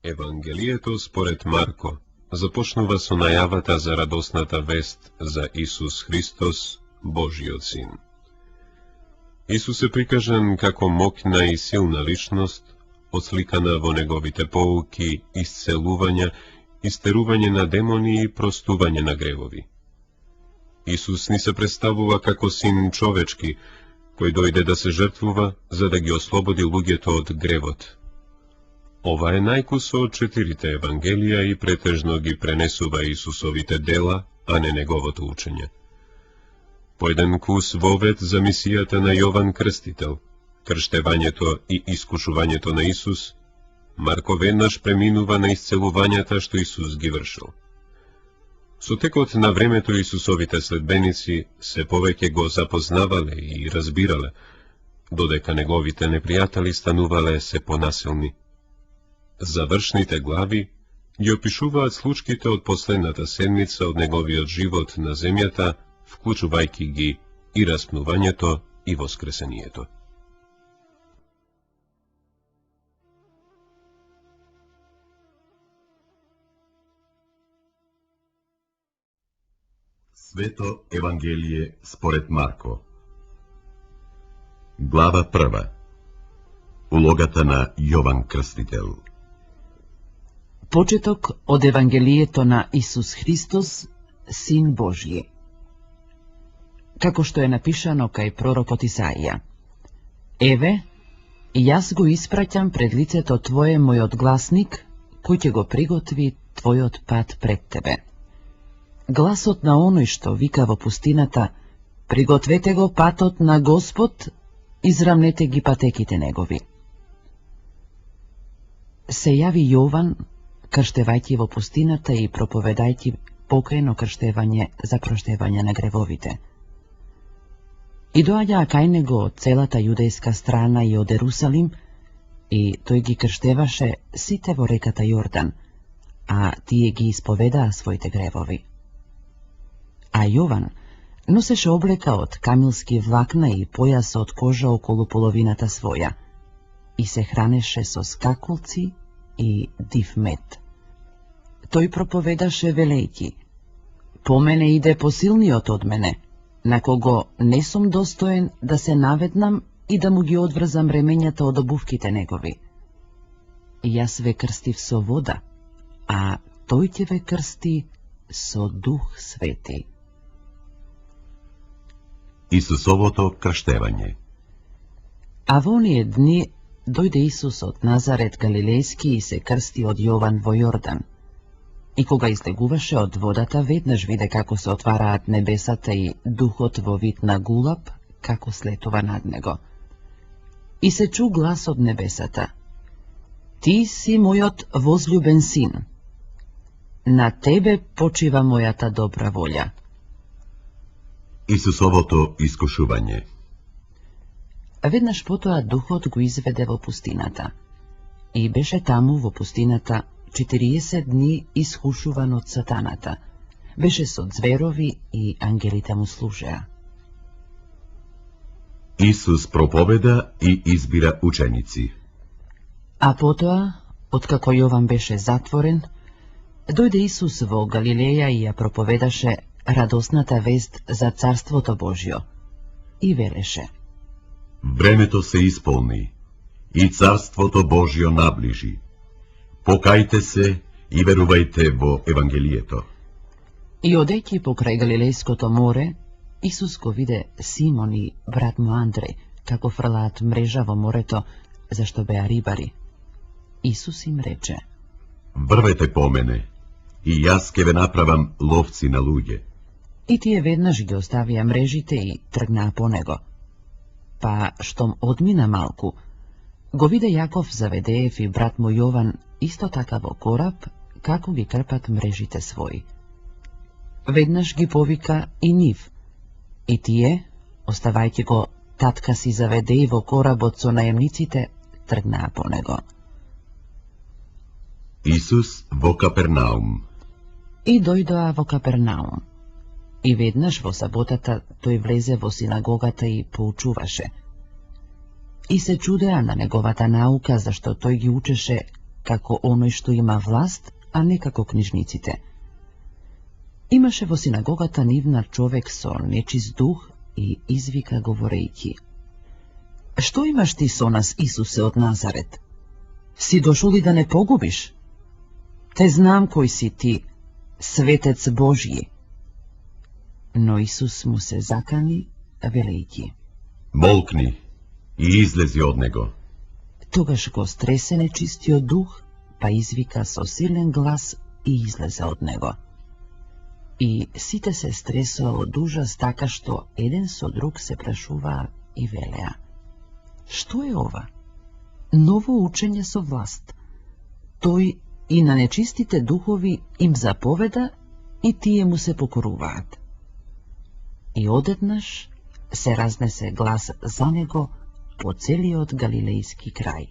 Евангелието според Марко започнува со најавата за радосната вест за Исус Христос, Божиот Син. Исус е прикажан како моќна и силна личност, отсликана во неговите поуки, исцелувања, истерување на демони и простување на гревови. Исус ни се представува како син човечки, кој дојде да се жртвува за да ги ослободи луѓето од гревот. Ова е најкусо од 4 Евангелија и претежно ги пренесува Исусовите дела, а не неговото учење. По еден кус вовед за мисијата на Јован Крстител, крштевањето и искушувањето на Исус, Марко веднаш преминува на исцелувањата што Исус ги вршил. Со текот на времето Исусовите следбеници се повеќе го запознавале и разбирале, додека неговите непријатели станувале се понасилни. Завршните глави ги опишуваат случките од последната седмица од неговиот живот на земјата, вклучувајќи ги и распнувањето и воскресението. Свето Евангелие според Марко. Глава 1. Улогата на Јован Крстител. Почеток од Евангелието на Исус Христос, Син Божји. Како што е напишано кај пророкот Исаија: Еве, јас го испраќам пред лицето Твое мојот гласник, кој ќе го приготви Твојот пат пред Тебе. Гласот на оној што вика во пустината: пригответе го патот на Господ, израмнете ги патеките негови. Се јави Јован, крштевајќи во пустината и проповедајќи покајно крштевање за проштевање на гревовите. И доаѓаа кај него од целата јудејска страна и од Ерусалим, и тој ги крштеваше сите во реката Јордан, а тие ги исповедаа своите гревови. А Јован носеше облека од камилски влакна и појас од кожа околу половината своја и се хранеше со скакулци и див мед. Тој проповедаше велејќи: по мене иде посилниот од мене, на кого не сум достоен да се наведнам и да му ги одврзам ремењата од обувките негови. Јас ве крстив со вода, а тој ќе ве крсти со Дух Свети. Исусовото крштевање. А во оние дни дојде Исус од Назарет Галилејски и се крсти од Јован во Јордан. И кога излегуваше од водата, веднаш виде како се отвараат небесата и духот во вид на гулаб, како слетува над него. И се чу глас од небесата: Ти си мојот возљубен син. На тебе почива мојата добра волја. Исусовото искушување. Веднаш потоа духот го изведе во пустината. И беше таму во пустината 40 дни искушуван од сатаната. Беше со зверови и ангелите му служеа. Исус проповеда и избира ученици. А потоа, откако Јован беше затворен, дојде Исус во Галилеја и ја проповедаше радосната вест за Царството Божјо и велеше: Времето се исполни и Царството Божјо наближи. Покајте се и верувајте во Евангелието. И одејќи покрај Галилејското море, Исус го виде Симон и брат му Андреј, како фрлаат мрежа во морето, зашто беа рибари. Исус им рече: Врвете по мене, и јас ке ве направам ловци на луѓе. И тие веднаш ги оставија мрежите и тргнаа по него. Па, штом одмина малку, го виде Јаков Заведеев и брат му Јован исто така во кораб, како ги крпат мрежите своји. Веднаш ги повика и нив, и тие, оставајќи го татка си Заведеј во коработ со наемниците, тргнаа по него. Исус во Капернаум. И дојдоа во Капернаум. И веднаш во саботата тој влезе во синагогата и поучуваше. И се чудеа на неговата наука, зашто тој ги учеше како оној што има власт, а не како книжниците. Имаше во синагогата нивна човек со нечист дух и извика говорејќи: Што имаш ти со нас, Исусе од Назарет? Си дошол ли да не погубиш? Те знам кој си ти, светец Божји. Но Исус му се закани, велејќи: Молкни и излези од него. Тогаш го стресе нечистиот дух, па извика со силен глас и излезе од него. И сите се стресоа од ужас, така што еден со друг се прашуваа и велеа: Што е ова? Ново учење со власт. Тој и на нечистите духови им заповеда и тие му се покоруваат. И одеднаш се разнесе глас за него по целиот галилејски крај.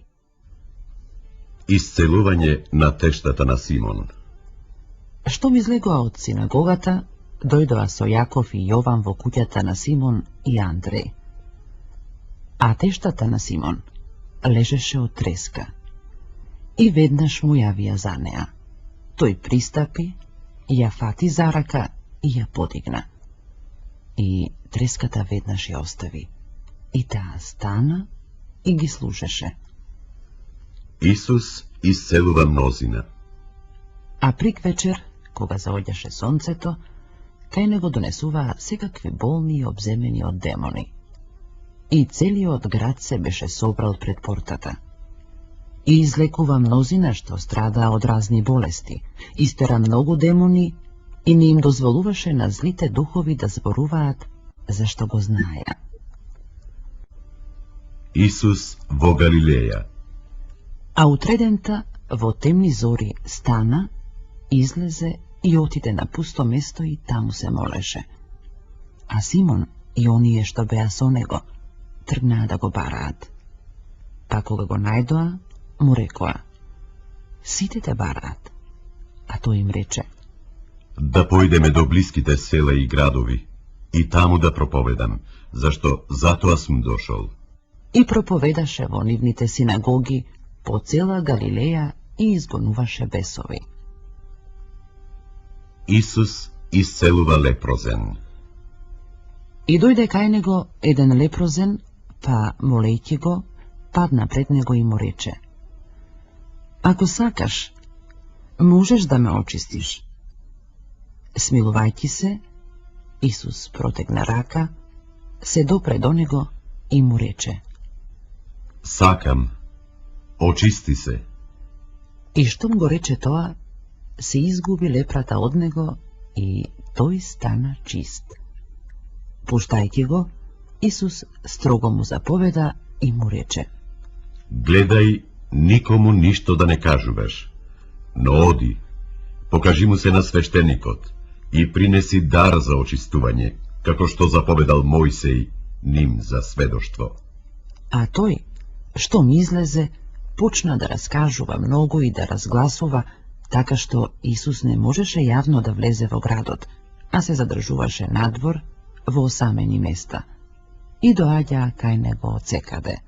Исцелување на тештата на Симон. Штом излегоа од синагогата, дојдоа со Јаков и Јован во куќата на Симон и Андреј. А тештата на Симон лежеше од треска. И веднаш му јавија за неа. Тој пристапи, ја фати за рака и ја подигна. И треската веднаш ја остави. И таа стана и ги слушаше. Исус исцелува мнозина. А приквечер, кога заоѓаше сонцето, кај него донесуваа секакви болни и обземени од демони. И целиот град се беше собрал пред портата. И излекува мнозина што страдаа од разни болести, истера многу демони и не им дозволуваше на злите духови да зборуваат, зашто го знаеа. Исус во Галилеја. А утредента во темни зори стана, излезе и отиде на пусто место и таму се молеше. А Симон и оние што беа со него тргнаа да го бараат. Па кога го најдоа, му рекоа: Сите те бараат. А тој им рече: Да појдеме до блиските села и градови и таму да проповедам, зашто затоа сум дошол. И проповедаше во нивните синагоги по цела Галилеја и изгонуваше бесови. Исус исцелува лепрозен. И дојде кај него еден лепрозен, па, молејќи го, падна пред него и му рече: Ако сакаш, можеш да ме очистиш. Смилувајќи се, Исус протегна рака, се допре до него и му рече: Сакам, очисти се. И штом го рече тоа, се изгуби лепрата од него и тој стана чист. Пуштајќи го, Исус строго му заповеда и му рече: Гледај, никому ништо да не кажуваш, но оди, покажи му се на свештеникот и принеси дар за очистување, како што заповедал Мојсеј ним за сведоштво. А тој, штом излезе, почна да раскажува многу и да разгласува, така што Исус не можеше јавно да влезе во градот, а се задржуваше надвор во осамени места. И доаѓа кај него од секаде.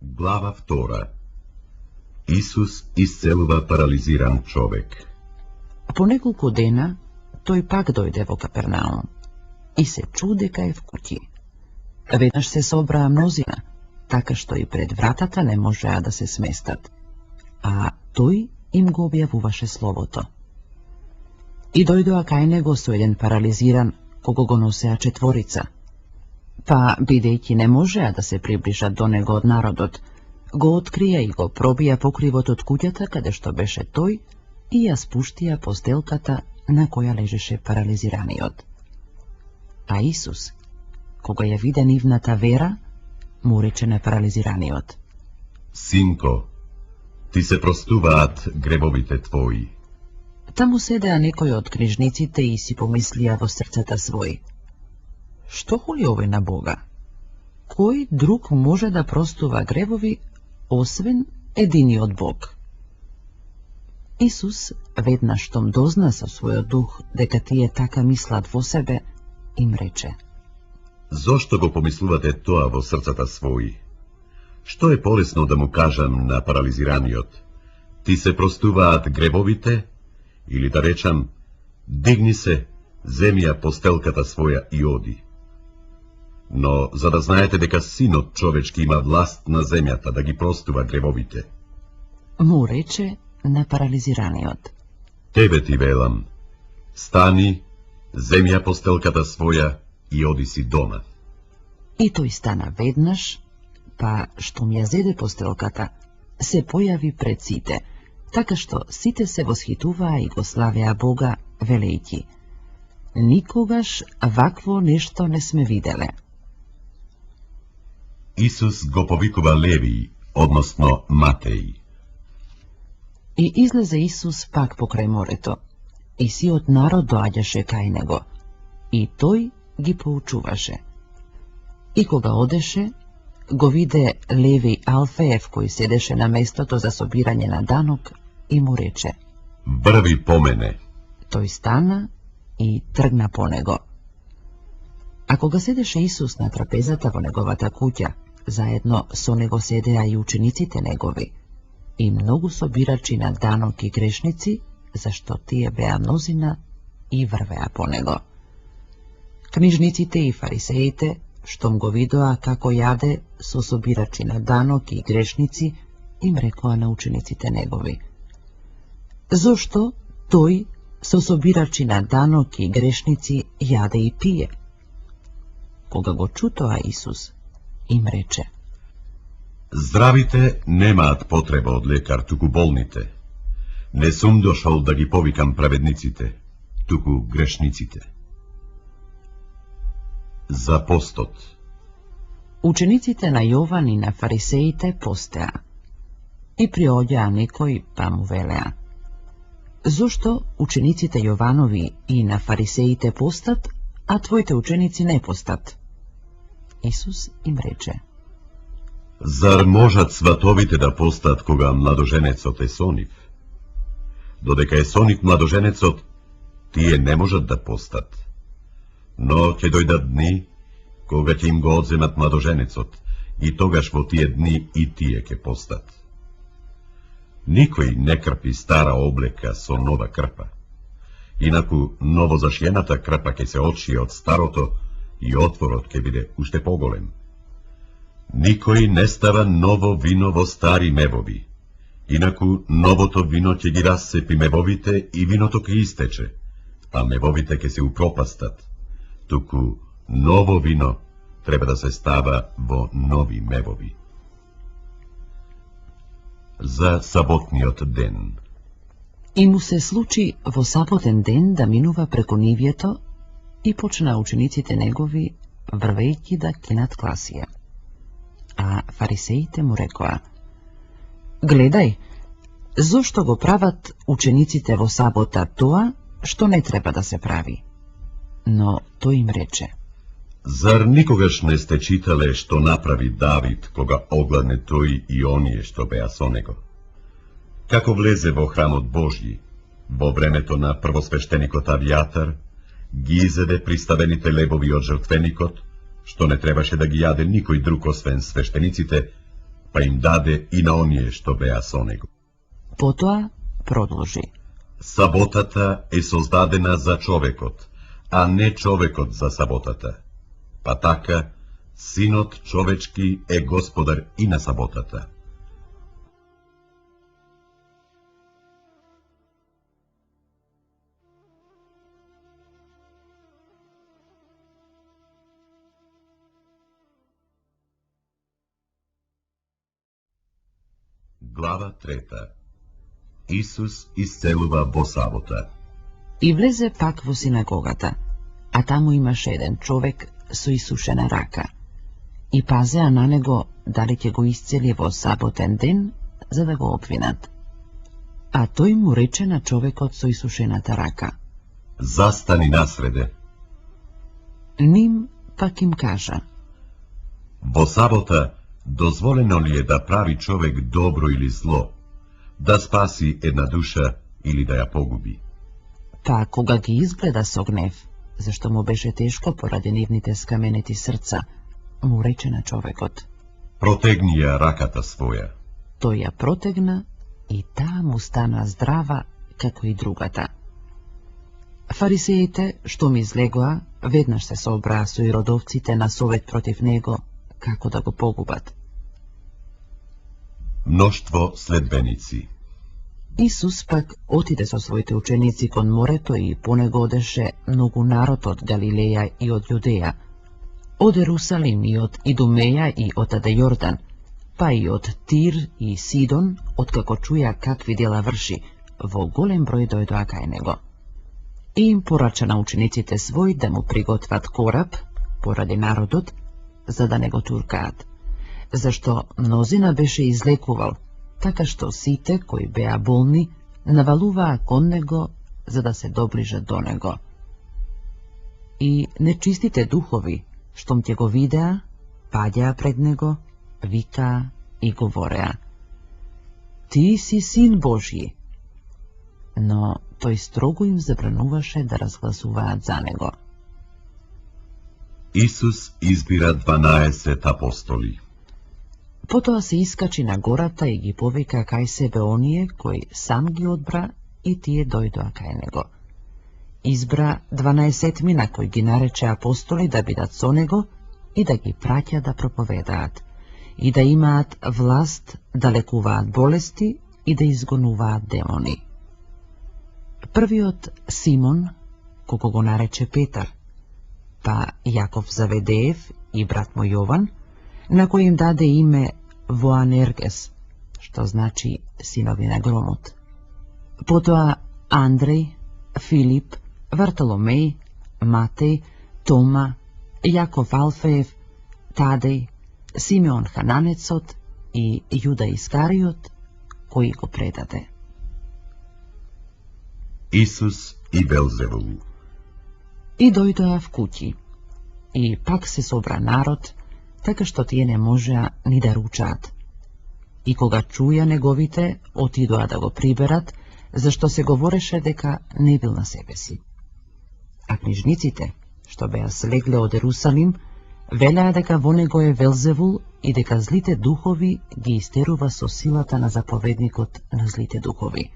Глава 2. Исус исцелува парализиран човек. По неколку дена тој пак дојде во Капернаум и се чу дека е в куќи. Веднаш се собраа мнозина, така што и пред вратата не можеа да се сместат, а тој им го објавуваше словото. И дојдоа кај него со еден парализиран, кого го носеа четворица. Па, бидејќи не можеа да се приближат до него од народот, го открија и го пробија покривот од куќата каде што беше тој и ја спуштија постелката на која лежеше парализираниот. А Исус, кога ја виде нивната вера, му рече на парализираниот: Синко, ти се простуваат гребовите твои. Таму седеа некои од книжниците и си помислија во срцата свој: Што хули овој на Бога? Кој друг може да простува гребови, освен единиот Бог? Исус, веднаш штом дозна со својот дух дека тие така мислат во себе, им рече: Зошто го помислувате тоа во срцата своји? Што е полесно да му кажам на парализираниот? Ти се простуваат гребовите? Или да речам, дигни се, земи ја постелката своја и оди? Но за да знаете дека Синот човечки има власт на земјата да ги простува гребовите. Му рече на парализираниот: Тебе ти велам, стани, земи ја постелката своја и оди си дома. И тој стана веднаш, па штом ја зеде постелката, се појави пред сите, така што сите се восхитуваа и го славеа Бога, велејќи: никогаш вакво нешто не сме виделе. Исус го повикува Левиј, односно Матеј. И излезе Исус пак покрај морето, и сиот народ доаѓаше кај него, и тој ги поучуваше. И кога одеше, го виде Левиј Алфеев, кој седеше на местото за собирање на данок, и му рече: Брви по мене. Тој стана и тргна по него. А кога седеше Исус на трапезата во неговата куќа, заедно со него седеа и учениците негови, и многу собирачи на данок и грешници, зашто тие беа мнозина и врвеа по него. Книжниците и фарисеите, штом го видоа како јаде со собирачи на данок и грешници, им рекоа на учениците негови: зошто тој со собирачи на данок и грешници јаде и пие? Кога го чутоа Исус, им рече: Здравите немаат потреба од лекар, туку болните. Не сум дошол да ги повикам праведниците, туку грешниците. За постот. Учениците на Јован и на фарисеите постеа. И приоѓаа некој, па му велеа: зошто учениците Јованови и на фарисеите постат, а твоите ученици не постат? Исус им рече: Зар можат сватовите да постат кога младоженецот е сонив? Додека е сонив младоженецот, тие не можат да постат. Но ќе дојдат дни, кога ќе им го одземат младоженецот, и тогаш во тие дни и тие ќе постат. Никој не крпи стара облека со нова крпа. Инаку новозашјената крпа ќе се отшие од старото и отворот ќе биде уште поголем. Никој не става ново вино во стари мевови, инаку новото вино ќе ги рассепи мевовите и виното ќе истече, а мевовите ќе се упропастат, туку ново вино треба да се става во нови мевови. За саботниот ден. И му се случи во саботен ден да минува преку нивјето и почна учениците негови, врвејќи да кинат класија. А фарисеите му рекоа: гледај, зошто го прават учениците во сабота тоа, што не треба да се прави? Но тој им рече: Зар никогаш не сте читале што направи Давид, кога огладне тој и оние што беа со него? Како влезе во храмот Божји, во времето на првосвештеникот Авијатар, ги изеде приставените лебови од жртвеникот, што не требаше да ги јаде никој друг освен свештениците, па им даде и на оние што беа со него. Потоа продолжи: Саботата е создадена за човекот, а не човекот за саботата. Па така, Синот човечки е господар и на саботата. Глава 3. Исус исцелува во сабота. И влезе пак во синагогата, а таму имаше еден човек со исушена рака. И пазеа на него дали ќе го исцели во саботен ден, за да го обвинат. А тој му рече на човекот со исушената рака: Застани насреде. Ним пак им кажа: Во сабота дозволено ли е да прави човек добро или зло, да спаси една душа или да ја погуби. Па кога ги изгледа со гнев, зашто му беше тешко поради нивните скаменети срца, му рече на човекот: Протегни ја раката своја. Тој ја протегна и таа му стана здрава како и другата. Фарисеите, што ми излегоа, веднаш се собраа со иродовците на совет против него, како да го погубат. Мноштво следбеници. Исус пак отиде со своите ученици кон морето и по него одеше многу народ од Галилеја и од Јудеја, од Ерусалим и од Идумеја и од Аде Јордан, па и од Тир и Сидон, откако чуја какви дела врши, во голем број дојдоа кај него. И им порача на учениците своји да му приготват кораб, поради народот, за да не го туркаат, зашто мнозина беше излекувал, така што сите кои беа болни навалуваа кон него за да се доближат до него. И нечистите духови, штом ќе го видеа, паѓаа пред него, викаа и говореа: Ти си син Божји. Но тој строго им забрануваше да разгласуваат за него. Исус избира 12 апостоли. Потоа се искачи на гората и ги повика кај себе оние кои сам ги одбра и тие дојдоа кај него. Избра 12 кои ги нарече апостоли да бидат со него и да ги праќа да проповедаат и да имаат власт да лекуваат болести и да изгонуваат демони. Првиот Симон, кого го нарече Петар, па Јаков Заведеев и брат му Јован, на кој им даде име Воанергес, што значи синови на громот. Потоа Андреј, Филип, Вартоломеј, Матеј, Тома, Јаков Алфеев, Тадеј, Симеон Хананецот и Јуда Искариот, кој го предаде. Исус и Велзевул. И дојдоа в куќи, и пак се собра народ, така што тие не можеа ни да ручаат. И кога чуја неговите, отидоа да го приберат, зашто се говореше дека не бил на себе си. А книжниците, што беа слегле од Ерусалим, велеа дека во него е Велзевул и дека злите духови ги истерува со силата на заповедникот на злите духови.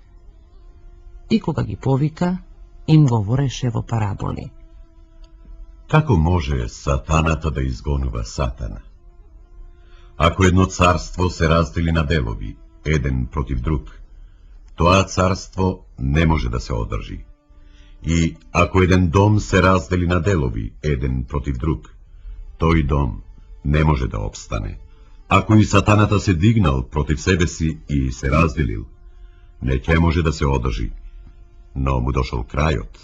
И кога ги повика, им говореше во параболи. Како може сатаната да изгонува сатана? Ако едно царство се раздели на делови, еден против друг, тоа царство не може да се одржи. И ако еден дом се раздели на делови, еден против друг, тој дом не може да обстане. Ако и сатаната се дигнал против себе си и се разделил, не ќе може да се одржи, но му дошол крајот.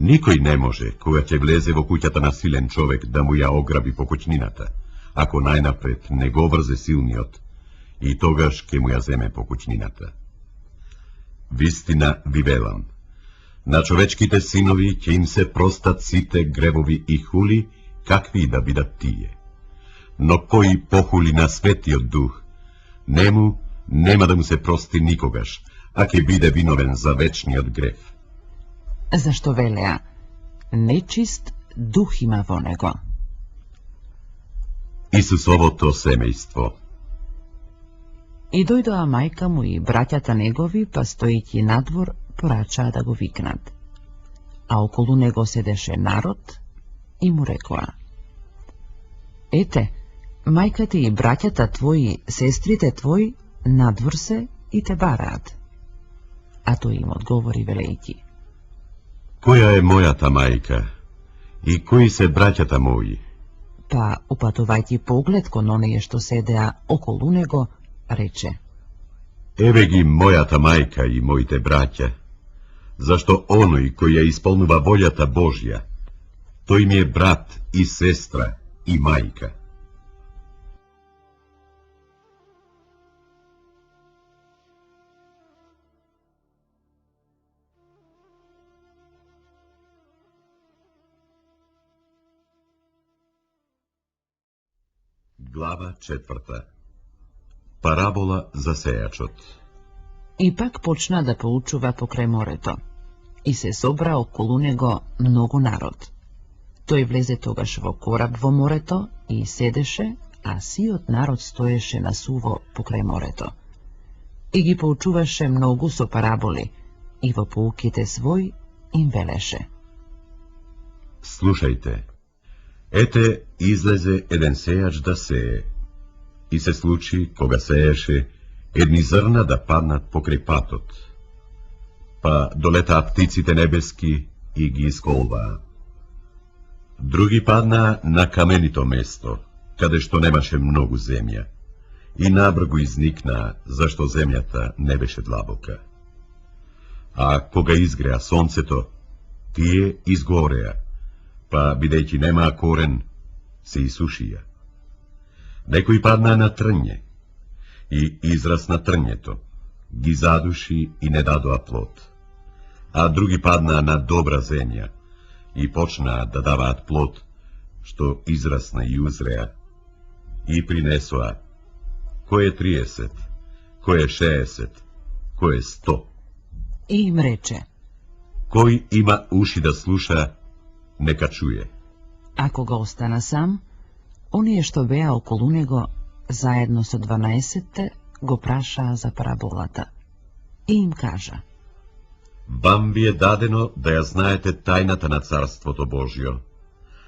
Никој не може, кога ќе влезе во куќата на силен човек, да му ја ограби по куќнината, ако најнапред не го врзе силниот, и тогаш ќе му ја земе по куќнината. Вистина ви велам, на човечките синови ќе им се простат сите гревови и хули, какви да бидат тие. Но кој похули на светиот дух, нему нема да му се прости никогаш, а ќе биде виновен за вечниот грев. Зашто велеа, нечист дух има во него. Исусовото семејство. И дојдоа мајка му и браќата негови, па стојќи надвор, порачаа да го викнат. А околу него седеше народ и му рекоа: Ете, мајката и браќата твои, сестрите твои, надвор се и те бараат. А тој им одговори велејќи: Која е мојата мајка и кои се браќата мои? Па, упатувајќи поглед кон оние што седеа околу него, рече: Еве ги мојата мајка и моите браќа, зашто оној кој ја исполнува волјата Божја, тој ми е брат и сестра и мајка. Глава 4. Парабола за сејачот. И пак почна да поучува покрај морето. И се собра околу него многу народ. Тој влезе тогаш во кораб во морето и седеше, а сиот народ стоеше на суво покрај морето. И ги поучуваше многу со параболи, и во поуките свој им велеше. Слушајте, ете излезе еден сејач да сее. И се случи, кога сееше, едни зрна да паднат покрај патот. Па долетаа птиците небески и ги исколваа. Други паднаа на каменито место, каде што немаше многу земја, и набргу изникнаа, зашто земјата не беше длабока. А кога изгреа сонцето, тие изгореа, па бидејќи немаа корен, се исушија. Некои паднаа на трње, и израс на трњето, ги задуши и не дадоа плод. А други паднаа на добра земја, и почнаа да даваат плод, што израсна и узреа, и принесоа, кој е 30, кој е 60, кој е 100. И им рече: Кој има уши да слуша, нека чуе. А кога остана сам, оние што беа околу него, заедно со 12-те, го прашаа за параболата. И им кажа: Вам ви е дадено да ја знаете тајната на Царството Божјо,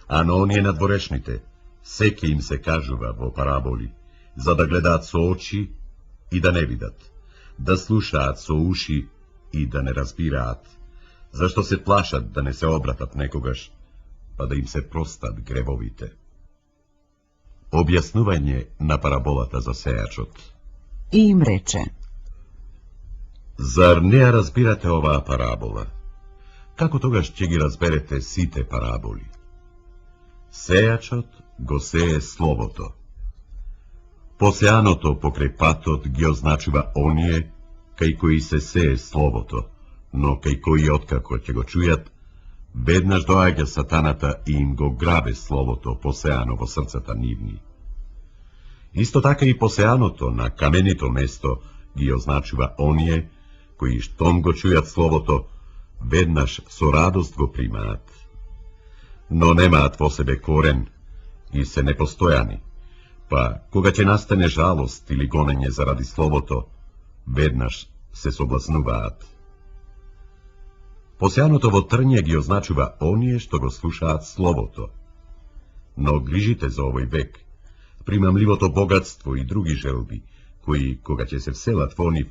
а на оние надворешните, секи им се кажува во параболи, за да гледаат со очи и да не видат, да слушаат со уши и да не разбираат, зашто се плашат да не се обратат некогаш, па да им се простат гревовите. Објаснување на параболата за сејачот. И им рече: Зар не ја разбирате оваа парабола? Како тогаш ќе ги разберете сите параболи? Сејачот го сее словото. Посеаното покрај патот ги означува оние кај кои се сее словото, но кај кои откако ќе го чујат, веднаш доаѓа сатаната и им го грабе словото посеано во срцата нивни. Исто така и посеаното на каменито место ги означува оние кои штом го чујат словото, веднаш со радост го примаат. Но немаат во себе корен и се непостојани, па кога ќе настане жалост или гонење заради словото, веднаш се соблазнуваат. Посеаното во трње ги означува оние што го слушаат словото. Но грижите за овој век, примамливото богатство и други желби, кои, кога ќе се вселат во нив,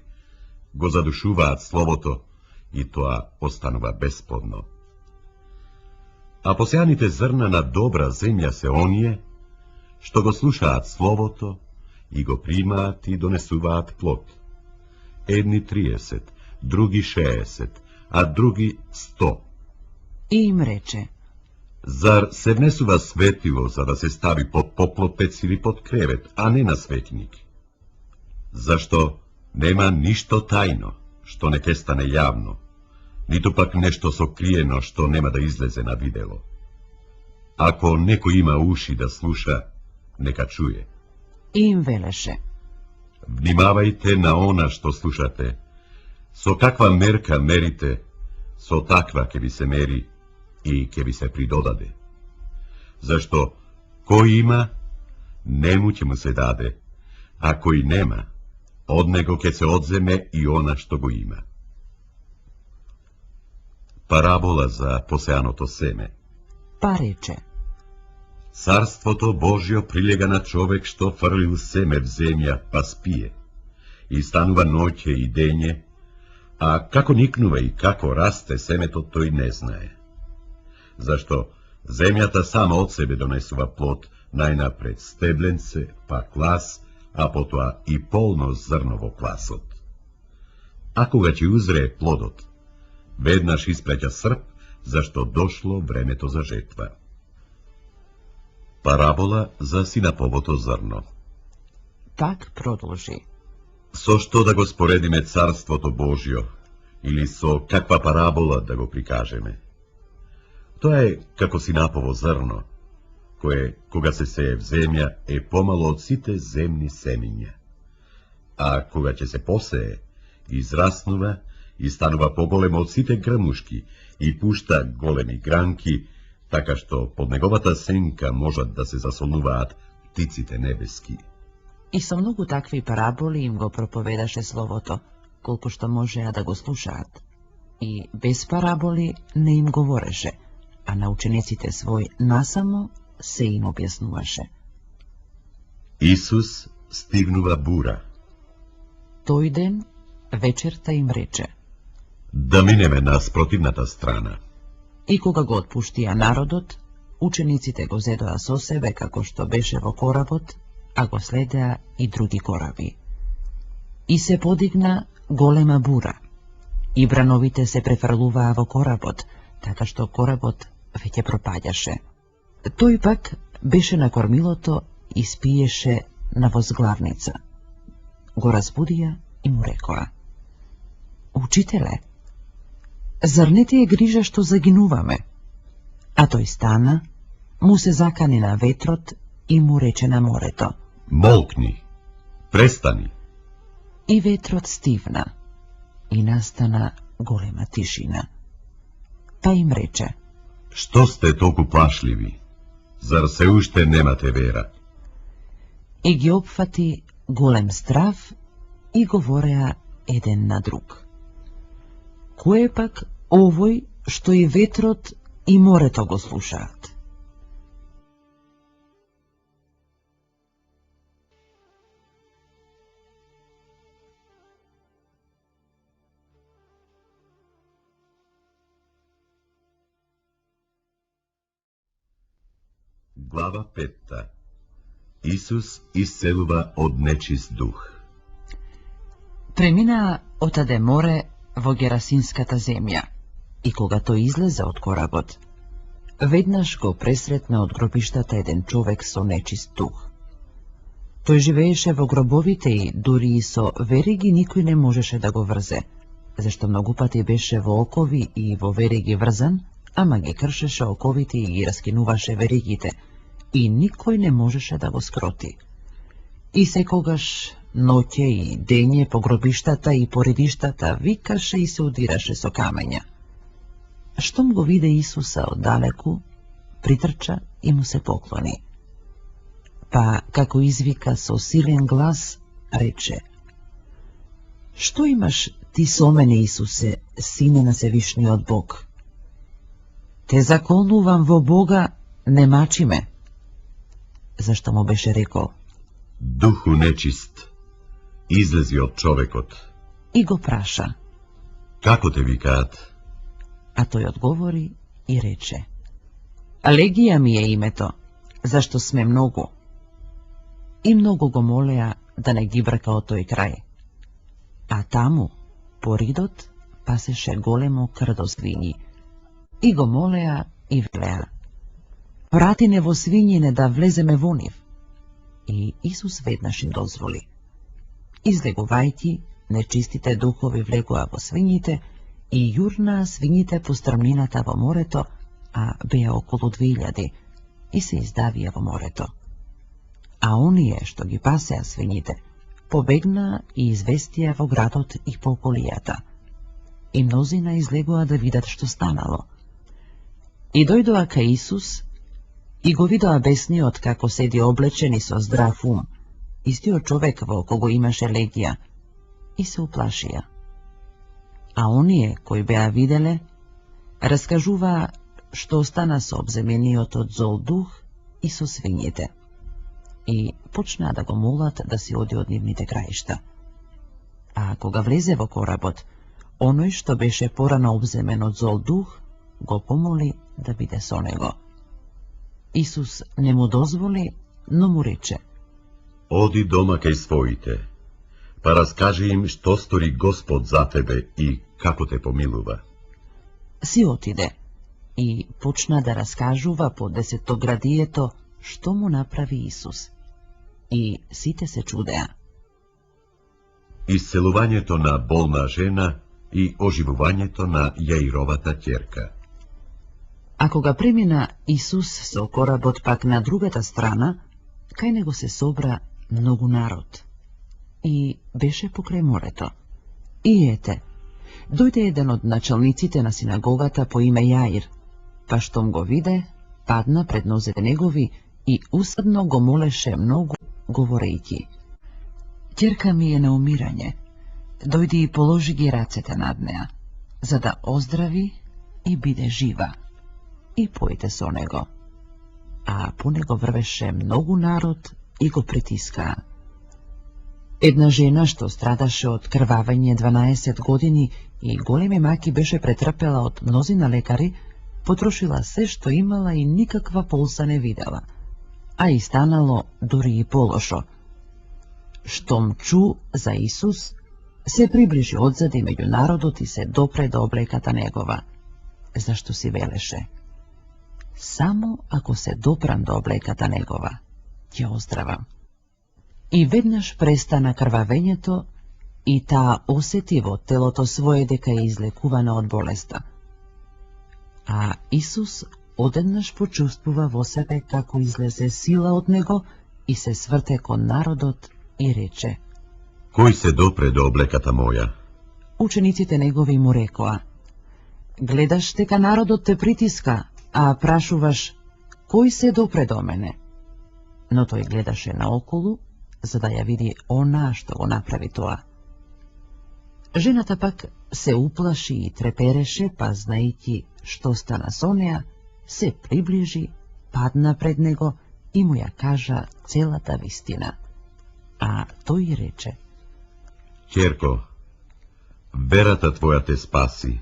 го задушуваат словото и тоа останува бесплодно. А посеаните зрна на добра земја се оние, што го слушаат словото и го примаат и донесуваат плод. Едни 30, други 60, а други 100. И им рече: Зар се внесува светило за да се стави под поклопец или под кревет, а не на светник? Зашто нема ништо тајно, што не ќе стане јавно, ниту пак нешто сокриено што нема да излезе на видело. Ако некој има уши да слуша, нека чуе. И им велеше: Внимавајте на она што слушате. Со каква мерка мерите, со таква ќе ви се мери и ќе ви се придодаде. Зашто кој има, нему ќе му се даде, а кој нема, од него ќе се одземе и она што го има. Парабола за посеаното семе. Па рече: Царството Божјо прилега на човек што фрлил семе в земја, па спие, и станува ноќе и дење, а како никнува и како расте семето, тој не знае. Зашто земјата сама од себе донесува плод, најнапред стебленце, па клас, а потоа и полно зрно во класот. А кога ќе узрее плодот, веднаш испраќа срп, зашто дошло времето за жетва. Парабола за синаповото зрно. Пак продолжи: Со што да го споредиме Царството Божјо, или со каква парабола да го прикажеме? Тоа е како синапово зрно, кое, кога се сее в земја, е помало од сите земни семиња. А кога ќе се посее, израснува и станува поголем од сите грмушки и пушта големи гранки, така што под неговата сенка можат да се засолнуваат птиците небески. И со многу такви параболи им го проповедаше словото, колку што можеа да го слушаат. И без параболи не им говореше, а на учениците свој насамо се им објаснуваше. Исус стигнува бура. Тој ден вечерта им рече: Да минеме на спротивната страна. И кога го отпуштија народот, учениците го зедоа со себе како што беше во коработ, а го следеа и други кораби. И се подигна голема бура, и брановите се префрлуваа во коработ, така што коработ веќе пропаѓаше. Тој пак беше на кормилото и спиеше на возглавница. Го разбудија и му рекоа: Учителе, зар не ти е грижа што загинуваме? А тој стана, му се закани на ветрот и му рече на морето: Молкни, престани. И ветрот стивна, и настана голема тишина. Па им рече: Што сте толку плашливи? Зар се уште немате вера? И ги опфати голем страв и говореа еден на друг: Кој е пак овој што и ветрот и морето го слушаат? Глава 5. Исус исцелува од нечист дух. Преминаа отаде море во Герасинската земја, и кога тој излезе од коработ, веднаш го пресретна од гробиштата еден човек со нечист дух. Тој живееше во гробовите и дури и со вериги никој не можеше да го врзе, зашто многу пати беше во окови и во вериги врзан, ама ги кршеше оковите и ги раскинуваше веригите, и никој не можеше да го скроти. И секогаш ноќе и дење по гробиштата и по редиштата викаше и се удираше со камења. Штом го виде Исуса оддалеку, притрча и му се поклони. Па, како извика со силен глас, рече: Што имаш ти со мене, Исусе, сине на Севишниот Бог? Те заколнувам во Бога, не мачи ме. Зашто му беше рекол: Духу нечист, излези од човекот. И го праша. Како те викаат? А тој одговори и рече: Легија ми е името, зашто сме многу. И многу го молеа да не ги брка од тој крај. А таму, по ридот, пасеше големо крдо свињи. И го молеа и велеа: Прати не во свињине да влеземе во нив. И Исус веднаш им дозволи. Излегувајќи, нечистите духови влегоа во свињите и јурнаа свињите по стрмнината во морето, а беа околу 2000, и се издавија во морето. А оние што ги пасеа свињите, побегнаа и известија во градот и по околијата. И мнозина излегоа да видат што станало. И дојдоа кај Исус, и го видоа бесниот како седи облечен и со здрав ум, истиот човек во кого имаше легија, и се уплашија. А оние кои беа виделе, раскажуваа што остана со обземениот од зол дух и со свињите, и почнаа да го молат да си оди од нивните краишта. А кога влезе во коработ, оној што беше порано обземен од зол дух, го помоли да биде со него. Исус не му дозволи, но му рече: Оди дома кај своите, па раскажи им што стори Господ за тебе и како те помилува. Си отиде и почна да раскажува по десетоградието што му направи Исус. И сите се чудеа. Исцелувањето на болна жена и оживувањето на Јаировата ќерка. А кога премина Исус со коработ пак на другата страна, кај него се собра многу народ. И беше покрај морето. И ете, дојде еден од началниците на синагогата по име Јаир, па штом го виде, падна пред нозете негови и усадно го молеше многу, говорејќи: Ќерка ми е на умирање, дојди и положи ги рацете над неа, за да оздрави и биде жива. И појде со него. А по него врвеше многу народ и го притискаа. Една жена што страдаше од крвавење 12 години и големи маки беше претрпела од мнозина лекари, потрошила се што имала и никаква полза не видела, а и станало дури и полошо. Штом чу за Исус, се приближи одзади меѓу народот и се допре до облеката негова, зашто си велеше: само ако се допрам до облеката негова, ќе оздравам. И веднаш престана крвавењето и таа осети во телото свое дека е излекувана од болеста. А Исус одеднаш почувствува во себе како излезе сила од него и се сврте кон народот и рече: Кој се допре до облеката моја? Учениците негови му рекоа: Гледаш дека народот те притиска, а прашуваш: Кој се допре до мене? Но тој гледаше наоколу, за да ја види она што го направи тоа. Жената пак се уплаши и трепереше, па знаејќи што стана со неа, се приближи, падна пред него и му ја кажа целата вистина. А тој рече: Ќерко, верата твоја те спаси.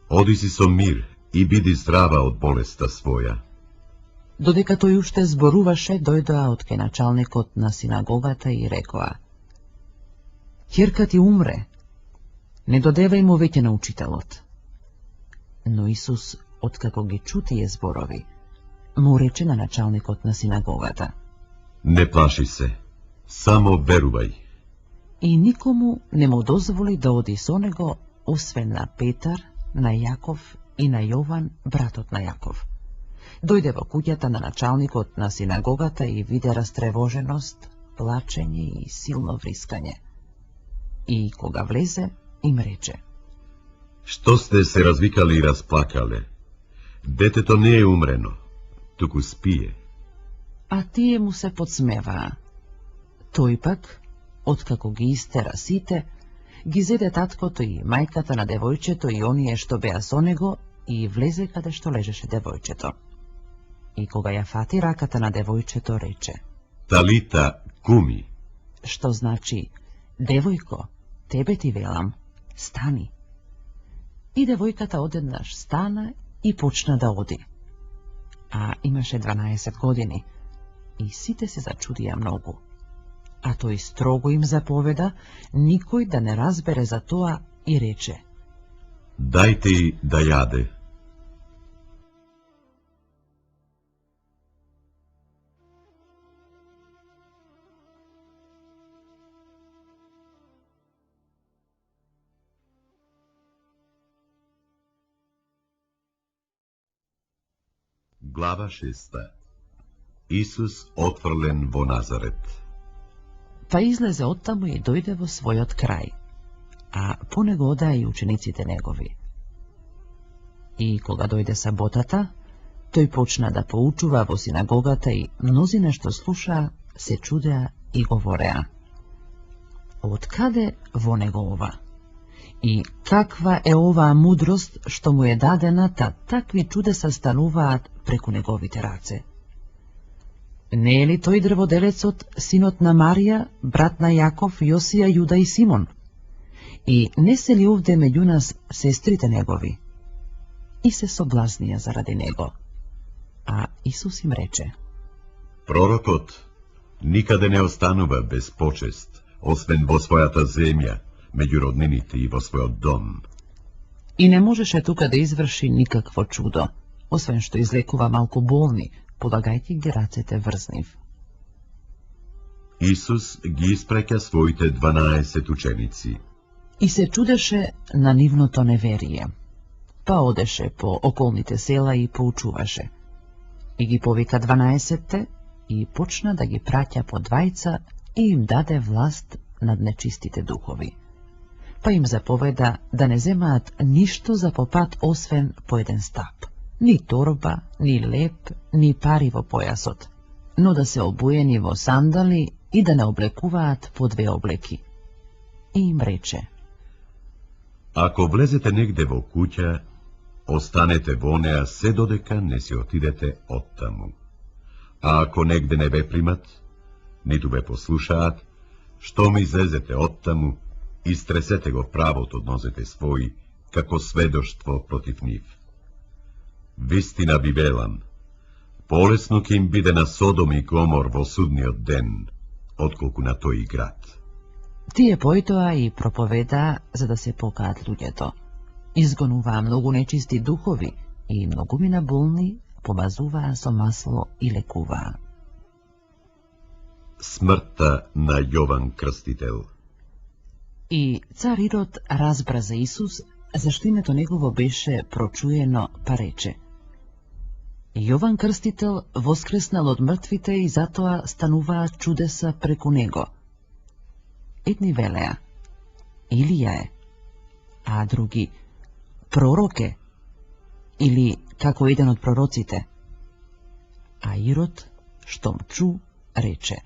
Оди си со мир и биди здрава од болеста своја. Додека тој уште зборуваше, дојдоа од кај началникот на синагогата и рекоа: Ќерка ти умре, не додевај му веќе на учителот. Но Исус, откако ги чу тие зборови, му рече на началникот на синагогата: Не плаши се, само верувај. И никому не му дозволи да оди со него, освен на Петар, на Јаков и на Јован, братот на Јаков. Дојде во куќата на началникот на синагогата и виде растревоженост, плачење и силно врискање. И кога влезе, им рече: Што сте се развикали и расплакале? Детето не е умрено, туку спие. А тие му се подсмеваа. Тој пак, откако ги истера сите, ги зеде таткото и мајката на девојчето и оние што беа со него и влезе каде што лежеше девојчето. И кога ја фати раката на девојчето, рече: Талита куми. Што значи: Девојко, тебе ти велам, стани. И девојката одеднаш стана и почна да оди. А имаше 12 години и сите се зачудија многу. А тој строго им заповеда никој да не разбере за тоа и рече: Дајте и да јаде. Глава 6. Исус отфрлен во Назарет. Па излезе оттаму и дојде во својот крај, а по него одаа и учениците негови. И кога дојде саботата, тој почна да поучува во синагогата и мнозина што слушаа се чудеа и говореа: Од каде во него ова? И каква е оваа мудрост што му е дадена, та такви чудеса стануваат преку неговите раце? Не е ли тој дрводелецот, синот на Марија, брат на Јаков, Јосија, Јуда и Симон? И не се ли овде меѓу нас сестрите негови? И се соблазнија заради него. А Исус им рече: Пророкот никаде не останува без почест, освен во својата земја, меѓу роднините и во својот дом. И не можеше тука да изврши никакво чудо, освен што излекува малку болни, полагајќи ги рацете врз нив. Исус ги испраќа своите 12 ученици. И се чудеше на нивното неверие. Па одеше по околните села и поучуваше. И ги повика 12-те и почна да ги праќа по двајца и им даде власт над нечистите духови. па им заповеда да не земаат ништо за попат освен по еден стап. Ни торба, ни леп, ни пари во појасот, но да се обуени во сандали и да не облекуваат по 2 облеки. И им рече: Ако влезете негде во куќа, останете во неа се додека не си отидете оттаму. А ако негде не ве примат, ниту ве послушаат, штом излезете оттаму, истресете го правот од нозете своји, како сведоштво против нив. Вистина ви велам, полесно ќе им биде на Содом и Гомор во судниот ден, отколку на тој град. Тие поитоа и проповеда за да се покаат луѓето. Изгонуваа многу нечисти духови и многумина болни помазуваа со масло и лекуваа. Смртта на Јован Крстител. И цар Ирод разбра за Исус, зашто името негово беше прочуено, па рече: Јован Крстител воскреснал од мртвите и затоа стануваат чудеса преку него. Едни велеа: Илија е, а други: пророк е, или како еден од пророците. А Ирод, штом чу, рече: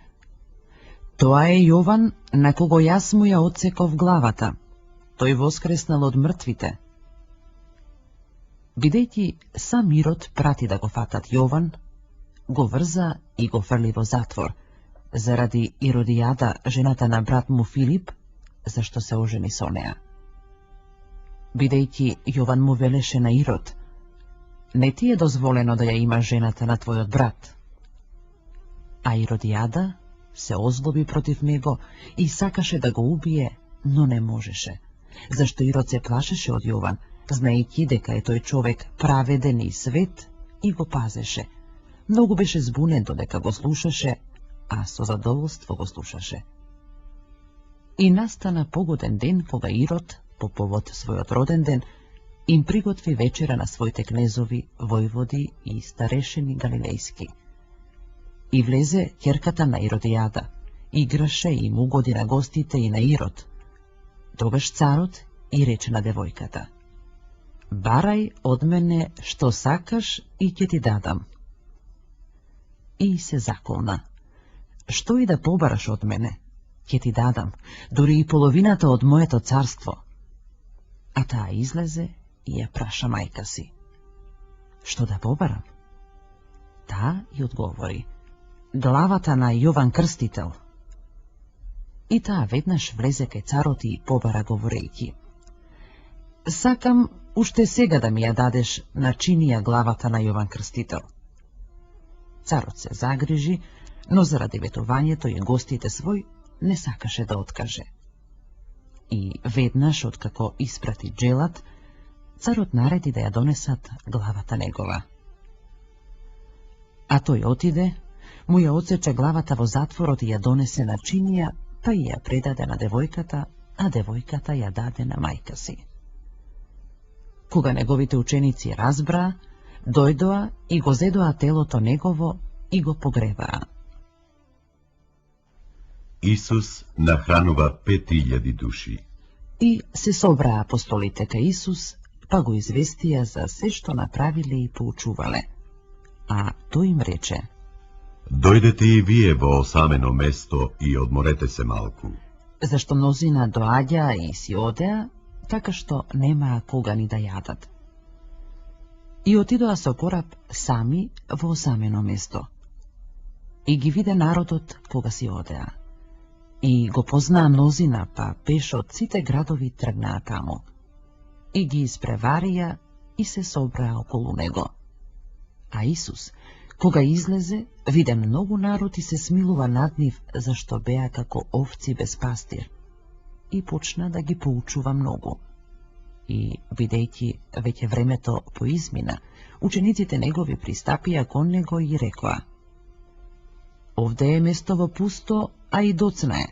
Тоа е Јован, на кого јас му ја отсеков главата. Тој воскреснал од мртвите. Бидејќи сам Ирод прати да го фатат Јован, го врза и го фрли во затвор, заради Иродијада, жената на брат му Филип, зашто се ожени со неа. Бидејќи Јован му велеше на Ирод: Не ти е дозволено да ја има жената на твојот брат. А Иродијада се озлоби против него и сакаше да го убие, но не можеше, зашто Ирод се плашеше од Јован, знаејќи дека е тој човек праведен и свет, и го пазеше. Многу беше збунен додека го слушаше, а со задоволство го слушаше. И настана погоден ден кога Ирод, по повод својот роден ден, им приготви вечера на своите кнезови, војводи и старешени галилејски. И влезе ќерката на Иродијада, играше и му угоди на гостите и на Ирод. Тогаш царот и рече на девојката: Барај од мене што сакаш и ќе ти дадам. И се заколна: Што и да побараш од мене, ќе ти дадам, дури и половината од моето царство. А таа излезе и ја праша мајка си: Што да побарам? Таа и одговори: Главата на Јован Крстител. И таа веднаш влезе кај царот и побара говорејќи: Сакам уште сега да ми ја дадеш на чинија главата на Јован Крстител. Царот се загрижи, но заради ветувањето и гостите свој не сакаше да откаже. И веднаш откако испрати джелат, царот нареди да ја донесат главата негова. А тој отиде, му ја отсече главата во затворот и ја донесе на чинија, па и ја предаде на девојката, а девојката ја даде на мајка си. Кога неговите ученици разбраа, дојдоа и го зедоа телото негово и го погребаа. Исус нахранува 5000 души. И се собраа апостолите кај Исус, па го известија за се што направиле и поучувале. А тој им рече: Дојдете и вие во осамено место и одморете се малку. Зашто мнозина доаѓаа и си одеа, така што немаа кога ни да јадат. И отидоа со кораб сами во осамено место. И ги виде народот кога си одеа. И го познаа мнозина, па пеш од сите градови тргнаа таму. И ги испреварија и се собраа околу него. А Исус, кога излезе, виде многу народ и се смилува над нив, зашто беа како овци без пастир. И почна да ги поучува многу. И, бидејќи веќе времето поизмина, учениците негови пристапија кон него и рекоа: Овде е местово пусто, а и доцна е.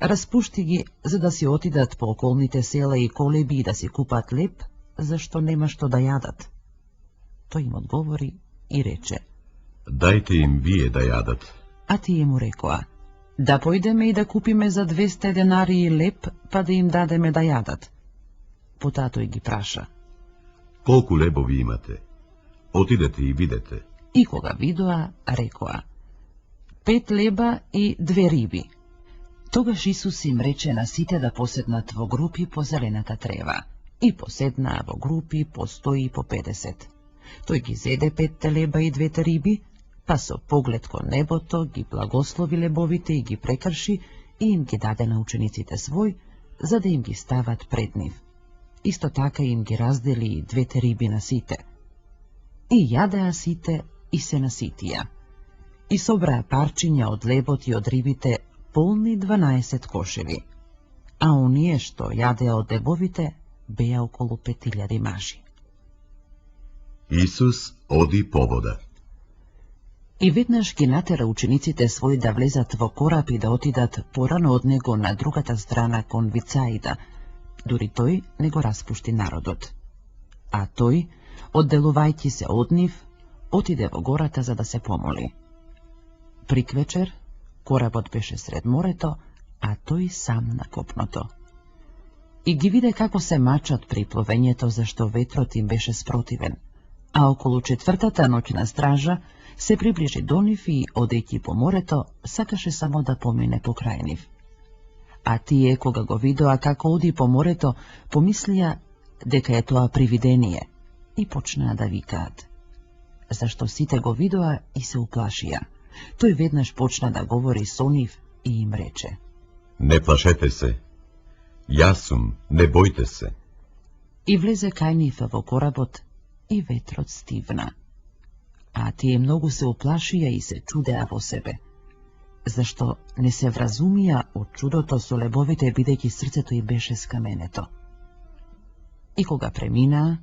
Распушти ги, за да си отидат по околните села и колеби и да си купат леп, зашто нема што да јадат. Тој им одговори и рече: Дајте им вие да јадат. А тие му рекоа: Да појдеме и да купиме за 200 денари леп, па да им дадеме да јадат. Потоа тој ги праша. Колку лебови имате? Отидете и видете. И кога видоа, рекоа: 5 леба и 2 риби. Тогаш Исус им рече на сите да поседнат во групи по зелената трева. И поседнаа во групи по 100 и по 50. Тој ги зеде 5 леба и 2 риби, па со поглед кон небото ги благослови лебовите и ги прекрши и им ги даде на учениците свој, за да им ги стават пред нив. Исто така им ги раздели и 2 риби на сите. И јадеа сите и се наситија. И собраа парчиња од лебот и од рибите полни 12 кошеви. А оние што јадеа од лебовите беа околу 5000 мажи. Исус оди по вода. И веднаш ги натера учениците своји да влезат во кораб и да отидат порано од него на другата страна кон Вицаида, дури тој не го распушти народот. А тој, одделувајќи се од нив, отиде во гората за да се помоли. Приквечер, коработ беше сред морето, а тој сам на копното. И ги виде како се мачат при пловењето, зашто ветрот им беше спротивен, а околу 4-та ноќна стража се приближи до нив и, одејќи по морето, сакаше само да помине покрај нив. А тие, кога го видоа како оди по морето, помислија дека е тоа привидение и почнаа да викаат. Зашто сите го видоа и се уплашија. Тој веднаш почна да говори со нив и им рече: Не плашете се. Јас сум, не бојте се. И влезе кај нив во коработ и ветрот стивна. А тие многу се уплашија и се чудеа во себе, зашто не се вразумија од чудото со лебовите, бидејќи срцето ѝ беше скаменето. И кога преминаа,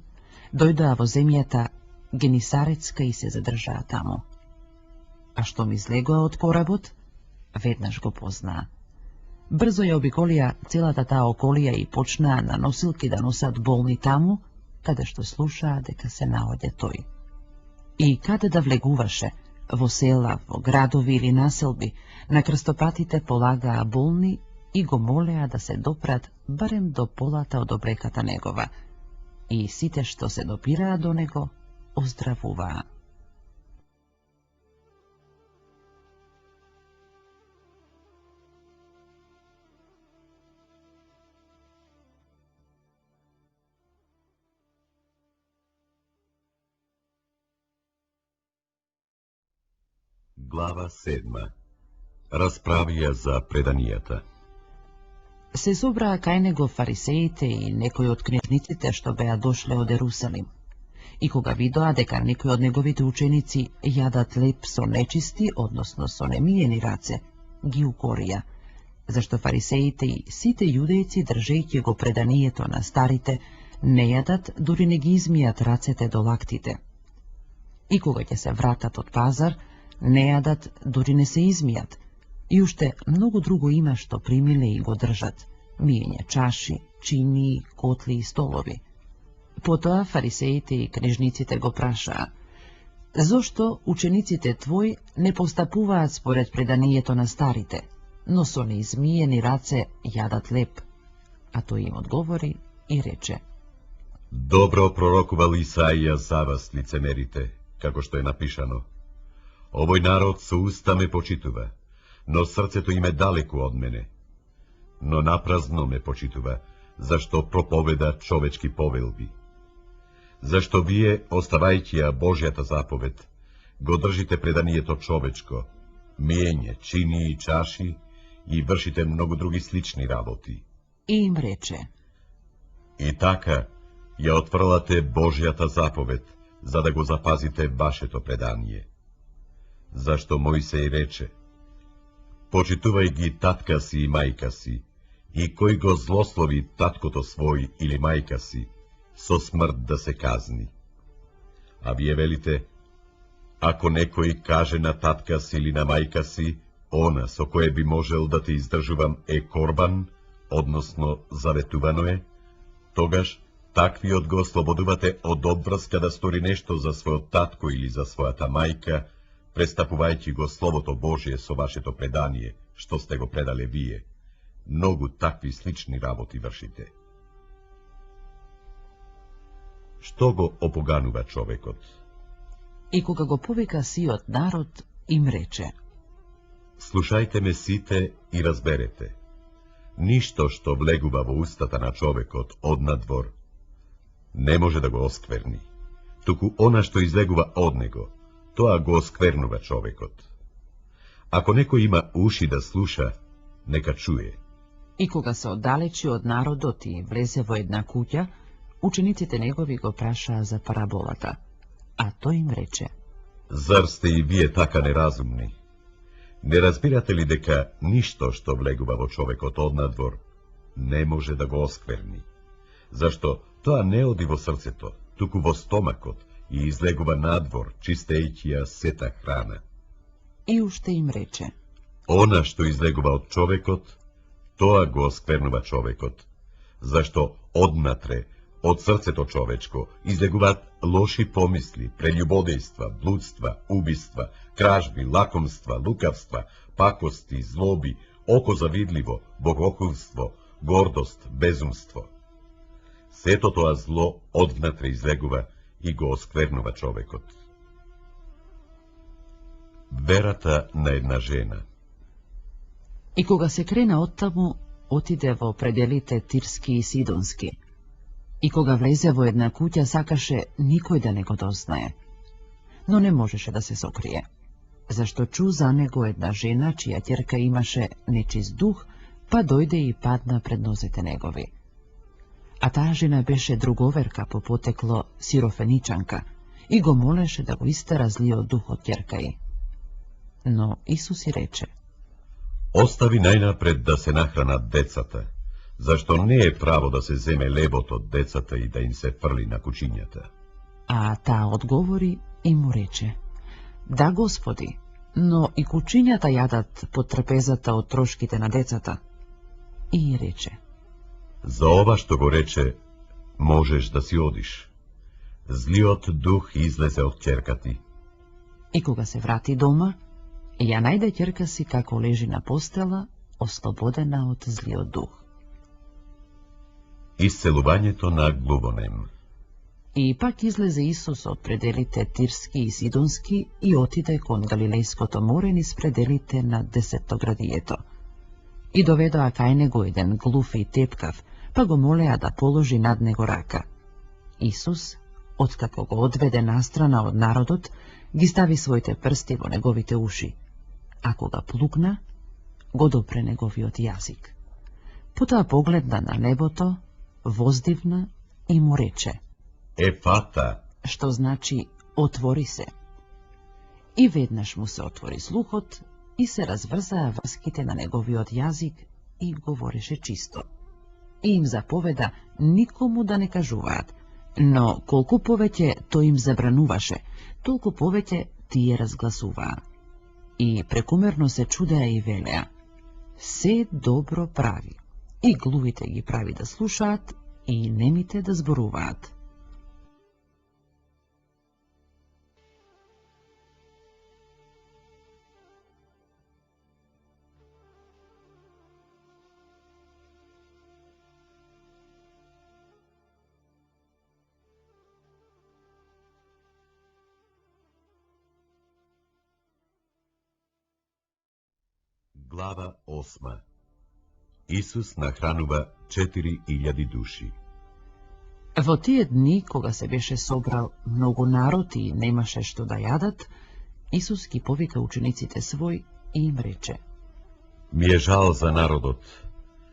дојдоа во земјата Генисарецка и се задржаа таму. А што ми излегоа од коработ, веднаш го познаа. Брзо ја обиколија целата таа околија и почнаа на носилки да носат болни таму, каде што слушаа дека се наоѓа тој. И каде да влегуваше, во села, во градови или населби, на крстопатите полагаа болни и го молеа да се допрат барем до полата од облеката негова. И сите што се допираа до него, оздравуваа. Глава 7. Расправија за преданијата. Се собраа кај него фарисеите и некои од книжниците што беа дошле од Ерусалим. И кога видоа дека некои од неговите ученици јадат леп со нечисти, односно со немиени раце, ги укорија, зашто фарисеите и сите јудејци, држејќи го преданието на старите, не јадат, дури не ги измијат рацете до лактите. И кога ќе се вратат од пазар, не јадат, дури не се измијат, и уште многу друго има што примиле и го држат, миење чаши, чини, котли и столови. Потоа фарисеите и книжниците го прашаа: зошто учениците твои не постапуваат според преданието на старите, но со неизмиени раце јадат леп? А тој им одговори и рече: Добро пророкувал Исаија за вас, лицемерите, како што е напишано. Овој народ со уста ме почитува, но срцето им е далеку од мене. Но напразно ме почитува, зашто проповеда човечки повелби. Зашто вие, оставајќи ја Божјата заповед, го држите преданието човечко, миење, чини и чаши, и вршите многу други слични работи. И им рече: И така, ја отфрлате Божјата заповед, за да го запазите вашето предание. Зашто Мојсей рече: почитувај ги татка си и мајка си, и кој го злослови таткото свој или мајка си, со смрт да се казни. А вие велите: ако некој каже на татка си или на мајка си, она со кое би можел да те издржувам е корбан, односно заветувано е, тогаш таквиот го ослободувате од обврска да стори нешто за својот татко или за својата мајка, престапувајќи го Словото Божие со вашето предание, што сте го предале вие. Многу такви слични работи вршите. Што го опоганува човекот? И кога го повика сиот народ, им рече: Слушајте ме сите и разберете. Ништо што влегува во устата на човекот од надвор не може да го оскверни. Туку она што излегува од него, тоа го осквернува човекот. Ако некој има уши да слуша, нека чуе. И кога се оддалечи од народот и влезе во една куќа, учениците негови го прашаа за параболата, а тој им рече: Зар сте и вие така неразумни? Не разбирате ли дека ништо што влегува во човекот од надвор не може да го оскверни? Зашто тоа не оди во срцето, туку во стомакот и излегува надвор, чистејќи ја сета храна. И уште им рече: Она што излегува од човекот, тоа го осквернува човекот, зашто однатре, од срцето човечко, излегуваат лоши помисли, прелюбодејства, блудства, убиства, кражби, лакомства, лукавства, пакости, злоби, око завидливо, богохулство, гордост, безумство. Сето тоа зло одвнатре излегува и го осквернува човекот. Верата на една жена. И кога се крена оттаму, отиде во пределите Тирски и Сидонски. И кога влезе во една куќа, сакаше никој да не го дознае. Но не можеше да се сокрие, зашто чу за него една жена, чија ќерка имаше нечист дух, па дојде и падна пред нозете негови. А таа жена беше друговерка по потекло сирофеничанка и го молеше да го истера злиот дух од ќерка й. Но Исус и рече: Остави најнапред да се нахранат децата, зашто не е право да се земе лебот од децата и да им се фрли на кучињата. А таа одговори и му рече: Да, Господи, но и кучињата јадат под трпезата од трошките на децата. И рече: За ова што го рече, можеш да си одиш. Злиот дух излезе од ќерка ти. И кога се врати дома, ја најде ќерка си како лежи на постела, ослободена од злиот дух. Исцелувањето на глувонем. И пак излезе Исус од пределите Тирски и Сидонски и отиде кон Галилејското море низ пределите на Десетоградието. И доведоа кај него еден глув и тепкав, па го молеа да положи над него рака. Исус, откако го одведе настрана од народот, ги стави своите прсти во неговите уши, а кога плукна, го допре неговиот јазик. Потоа погледна на небото, воздивна и му рече: Ефата, што значи отвори се. И веднаш му се отвори слухот и се разврзаа врските на неговиот јазик и говореше чисто. И им заповеда никому да не кажуваат, но колку повеќе тој им забрануваше, толку повеќе тие разгласуваа. И прекумерно се чудеа и велеа: се добро прави. И глувите ги прави да слушаат, и немите да зборуваат. Глава 8. Исус нахранува 4000 души. Во тие дни, кога се беше собрал многу народ и немаше што да јадат, Исус ги повика учениците свој и им рече: Ми е жал за народот,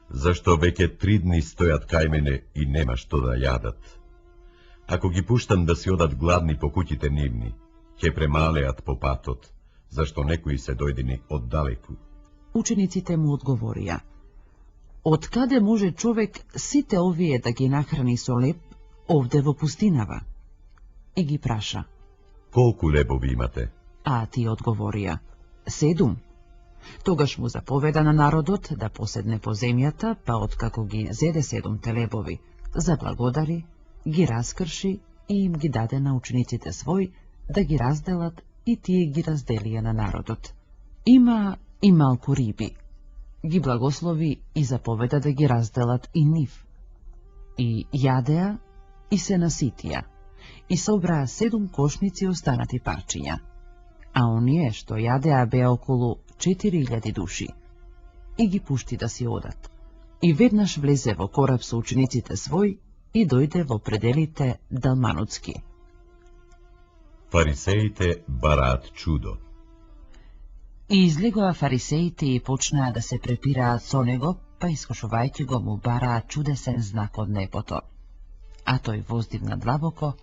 зашто веќе 3 дни стојат кај мене и нема што да јадат. Ако ги пуштам да си одат гладни по куќите нивни, ќе премалеат по патот, зашто некои се дојдени оддалеку. Учениците му одговорија: Од каде може човек сите овие да ги нахрани со леб овде во пустинава? И ги праша: Колку лебови имате? А ти одговорија: 7. Тогаш му заповеда на народот да поседне по земјата, па откако ги зеде 7 лебови, заблагодари, ги раскрши и им ги даде на учениците свој да ги разделат и тие ги разделија на народот. Има и малку риби. Ги благослови и заповеда да ги разделат и нив. И јадеа и се наситија, и собраа 7 кошници останати парчиња. А оние што јадеа беа околу 4000 души. И ги пушти да си одат. И веднаш влезе во кораб со учениците свој и дојде во пределите Далманутски. Фарисеите бараат чудо. И излегоа фарисеите и почнаа да се препираат со него, па искушувајќи го му бараат чудесен знак од небото. А тој воздигна длабоко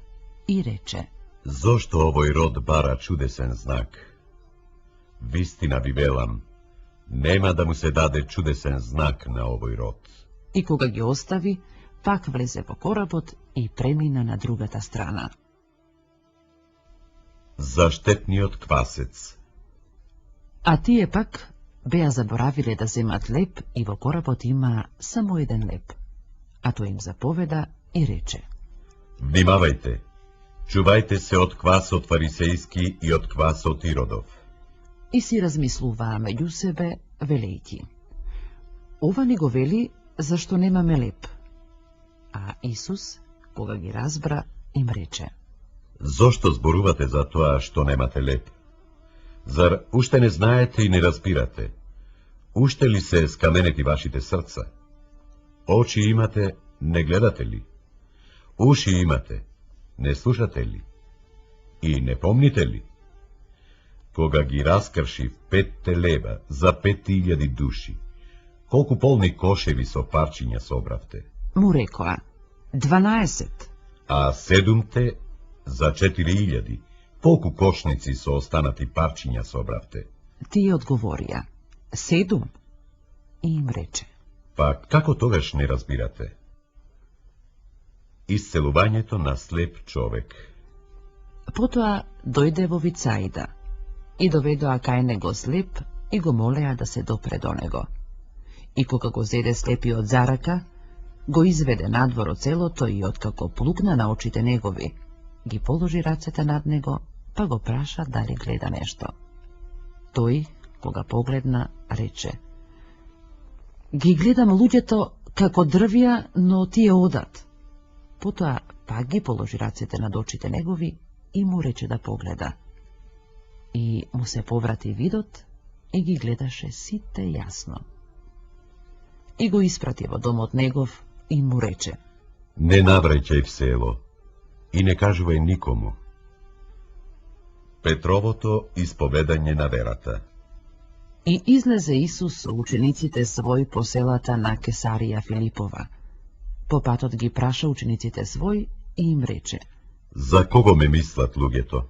и рече: Зошто овој род бара чудесен знак? Вистина ви велам, нема да му се даде чудесен знак на овој род. И кога ги остави, пак влезе во коработ и премина на другата страна. За штетниот квасец. А тие пак беа заборавиле да земат леп и во коработ има само еден леп. А тој им заповеда и рече: Внимавајте, чувајте се од квасот фарисејски и од квасот Иродов. И си размислуваа меѓу себе, велејќи: ова ни го вели зашто немаме леп. А Исус, кога ги разбра, им рече: Зошто зборувате за тоа што немате леп? Зар уште не знаете и не разбирате? Уште ли се скаменети вашите срца? Очи имате, не гледате ли? Уши имате, не слушате ли? И не помните ли? Кога ги раскршив 5 лева за 5000 души, колку полни кошеви со парчиња собравте? Му рекоа: 12. А 7 за 4000, колку кошници со останати парчиња собравте? Тие одговорија: 7. И им рече: Па како тогаш не разбирате? Исцелувањето на слеп човек. Потоа дојде во Вицаида и доведоа кај него слеп и го молеа да се допре до него. И кога го зеде слепиот за рака, го изведе надвор од селото и откако плукна на очите негови, ги положи рацете над него, па го праша дали гледа нешто. Тој, кога погледна, рече: ги гледам луѓето како дрвја, но тие одат. Потоа пак ги положи рацете над очите негови и му рече да погледа. И му се поврати видот и ги гледаше сите јасно. И го испрати во домот негов и му рече: Не навраќај в село и не кажувај никому. Петровото исповедање на верата. И излезе Исус со учениците свој по селата на Кесарија Филипова. По патот ги праша учениците свој и им рече: За кого ме мислат луѓето?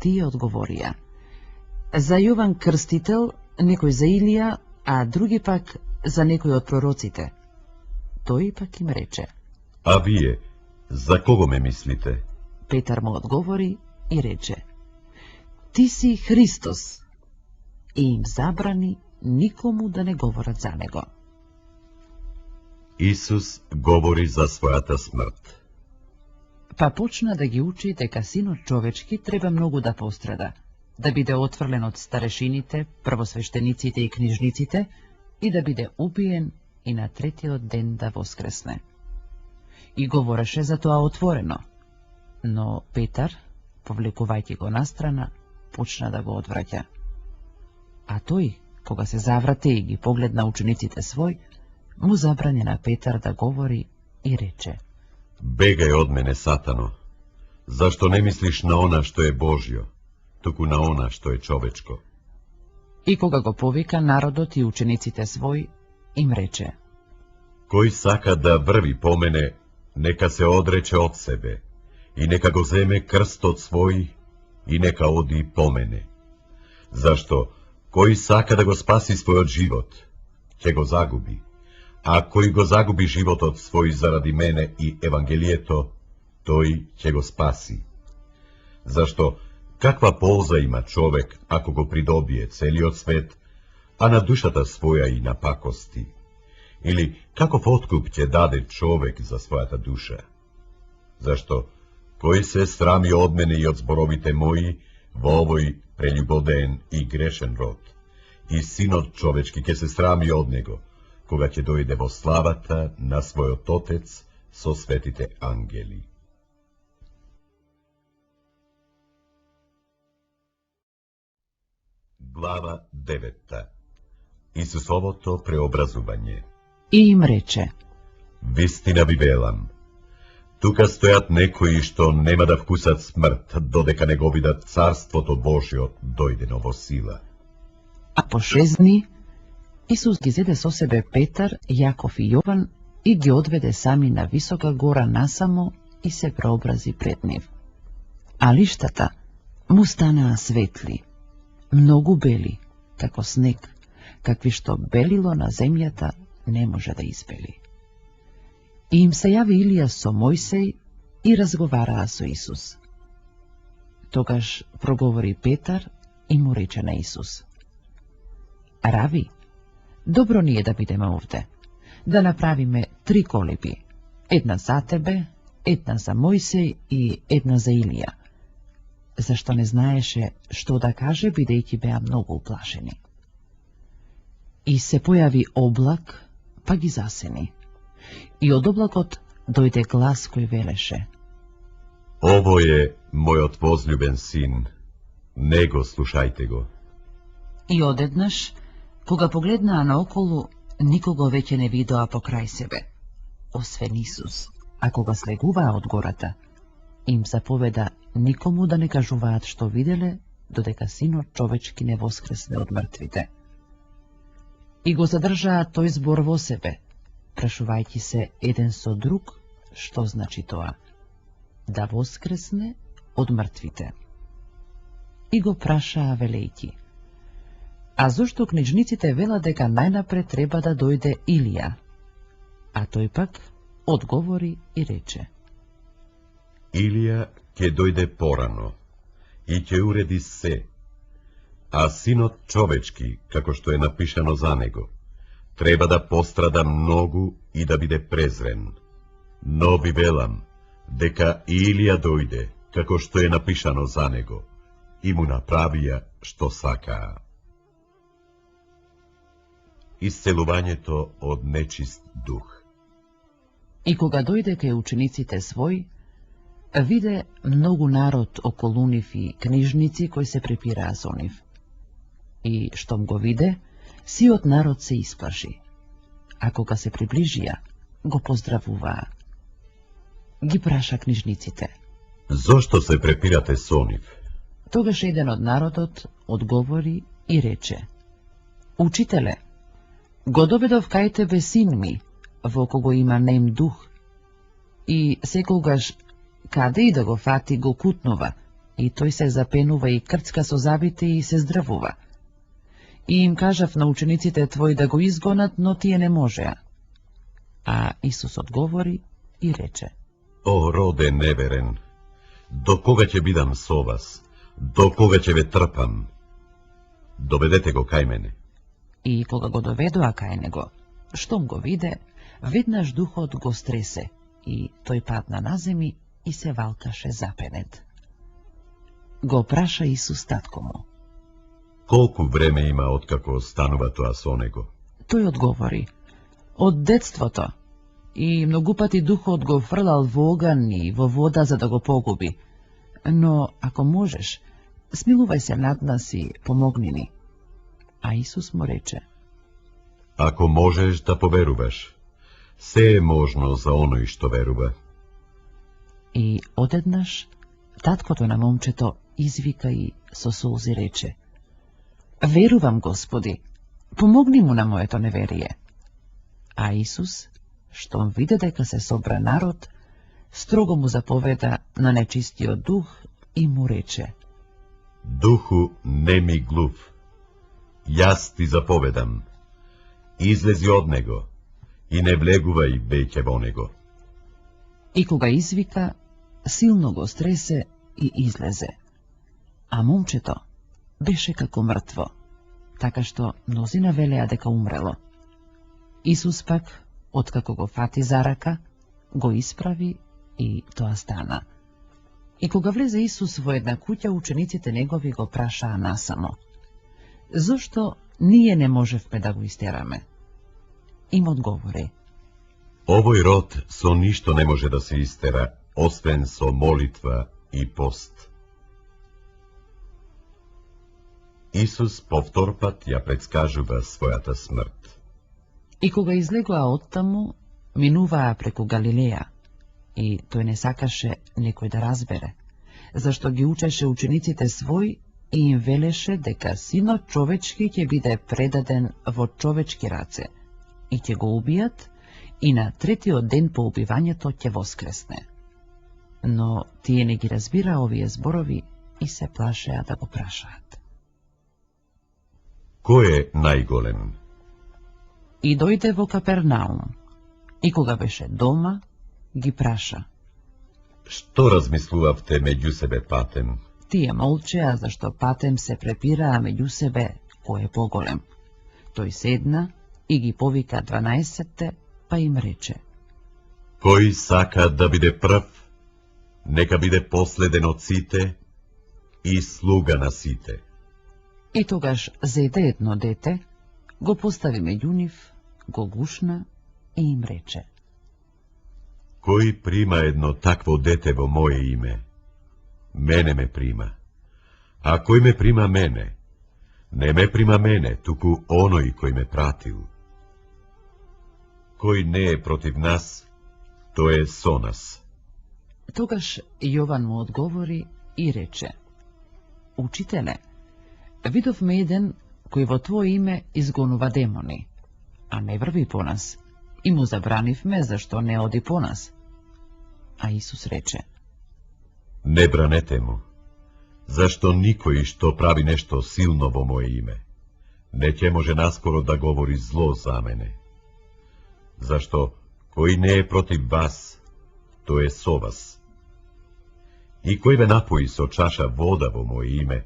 Тие одговорија: за Јован Крстител, некој за Илија, а други пак за некој од пророците. Тој пак им рече: А вие, за кого ме мислите? Петар му одговори и рече: Ти си Христос. И им забрани никому да не говорат за него. Исус говори за својата смрт. Па почна да ги учи дека синот човечки треба многу да пострада, да биде отфрлен од старешините, првосвештениците и книжниците и да биде убиен и на третиот ден да воскресне. И говореше за тоа отворено, но Петар, повлекувајќи го настрана, почна да го одвраќа. А тој, кога се заврате и ги погледна учениците свој, му забрани на Петар да говори и рече: Бегај од мене, Сатано, зашто не мислиш на она што е Божјо, туку на она што е човечко. И кога го повика народот и учениците свој, им рече: Кој сака да врви по мене, нека се одрече од себе, и нека го земе крстот свој, и нека оди по мене. Зашто, кој сака да го спаси својот живот, ќе го загуби, а кој го загуби животот свој заради мене и Евангелието, тој ќе го спаси. Зашто, каква полза има човек ако го придобие целиот свет, а на душата своја и на пакости? Или каков откуп ќе даде човек за својата душа? Зашто, кој се срами од мене и од зборовите мои, во овој прелюбоден и грешен род, и синот човечки ќе се срами од него, кога ќе дојде во славата на својот Отец со светите ангели. Глава 9. Исусовото преобразување. И им рече: Вистина ви велам, тука стојат некои што нема да вкусат смрт, додека не го видат Царството Божјо дојдено во сила. А по 6 дни Исус ги зеде со себе Петар, Јаков и Јован и ги одведе сами на висока гора насамо и се преобрази пред нив. А лиштата му станаа светли, многу бели, како снег, какви што белило на земјата не може да избели. И им се јави Илија со Мојсей и разговараа со Исус. Тогаш проговори Петар и му рече на Исус: Рави, добро ни е да бидеме овде, да направиме 3 колеби, една за тебе, една за Мојсей и една за Илија. Зашто не знаеше што да каже, бидејќи беа многу уплашени. И се појави облак, па ги засени. И од облакот дојде глас кој велеше: Ово е мојот возљубен син, него слушајте го. И одеднаш, кога погледнаа наоколу, никого веќе не видоа покрај себе, освен Исус. А кога слегуваа од гората, им заповеда никому да не кажуваат што виделе, додека синот човечки не воскресне од мртвите. И го задржаа тој збор во себе, прашувајќи се еден со друг, што значи тоа, да воскресне од мртвите. И го прашаа велејќи: А зошто книжниците велат дека најнапред треба да дојде Илија? А тој пак одговори и рече: Илија ќе дојде порано и ќе уреди се, а синот човечки, како што е напишано за него, треба да пострада многу и да биде презрен. Но ви велам дека Илија дојде, како што е напишано за него, и му направија што сакаа. Исцелувањето од нечист дух. И кога дојде кај учениците свој, виде многу народ околу нив и книжници кои се препираа со нив. И штом го виде, сиот народ се исплаши, а кога се приближија, го поздравуваа. Ги праша книжниците: Зошто се препирате со нив? Тогаш еден од народот одговори и рече: Учителе, го доведов кај тебе син ми, во кого има нем дух, и секогаш каде и да го фати го кутнува, и тој се запенува и крцка со зъбите и се здравува. И им кажав на учениците твои да го изгонат, но тие не можеа. А Исус одговори и рече: О, роде неверен, до кога ќе бидам со вас, до кога ќе ве трпам? Доведете го кај мене. И кога го доведоа кај него, штом го виде, веднаш духот го стресе, и тој падна на земи и се валкаше запенет. Го праша Исус татко му: Колку време има откако станува тоа со него? Тој одговори: Од детството, и многу пати духот го фрлал во оган и во вода за да го погуби. Но, ако можеш, смилувај се над нас и помогни ни. А Исус му рече: Ако можеш да поверуваш, се е можно за оној што верува. И одеднаш, таткото на момчето извика и со солзи рече: Верувам, Господи, помогни му на моето неверие. А Исус, штом виде дека се собра народ, строго му заповеда на нечистиот дух и му рече: Духу неми глув, јас ти заповедам, излези од него и не влегувај веќе во него. И кога извика, силно го стресе и излезе. А момчето беше како мртво, така што мнозина велеа дека умрело. Исус пак, откако го фати за рака, го исправи и тоа стана. И кога влезе Исус во една куќа, учениците негови го прашаа насамо: зошто ние не можевме да го истераме? Им одговори: Овој род со ништо не може да се истера, освен со молитва и пост. Исус повтор пат ја предскажува својата смрт. И кога излегоа оттаму, минуваа преку Галилеја, и тој не сакаше некој да разбере, зашто ги учеше учениците свој и им велеше дека Синот човечки ќе биде предаден во човечки раце и ќе го убијат, и на третиот ден по убивањето ќе воскресне. Но тие не ги разбира овие зборови и се плашеа да го прашаат. Кој е најголем? И дојде во Капернаум, и кога беше дома, ги праша. Што размислувавте меѓу себе патем? Тие молчеа, зашто патем се препираа меѓу себе кој е поголем. Тој седна и ги повика 12-те, па им рече: Кој сака да биде прв, нека биде последен од сите и слуга на сите. И тогаш зеде едно дете, го постави меѓу нив, го гушна и им рече: Кој прима едно такво дете во моje име, мене ме прима. А кој ме прима мене, не ме прима мене, туку оној кој ме пратил. Кој не е против нас, тој е со нас. Тогаш Јован му одговори и рече: Учителе, видовме еден кој во твое име изгонува демони, а не врви по нас, и му забранивме зашто не оди по нас. А Исус рече: Не бранете му, зашто никој што прави нешто силно во моje име, не ќе може наскоро да говори зло за мене. Зашто кој не е против вас, тој е со вас. И кој ве напои со чаша вода во моje име,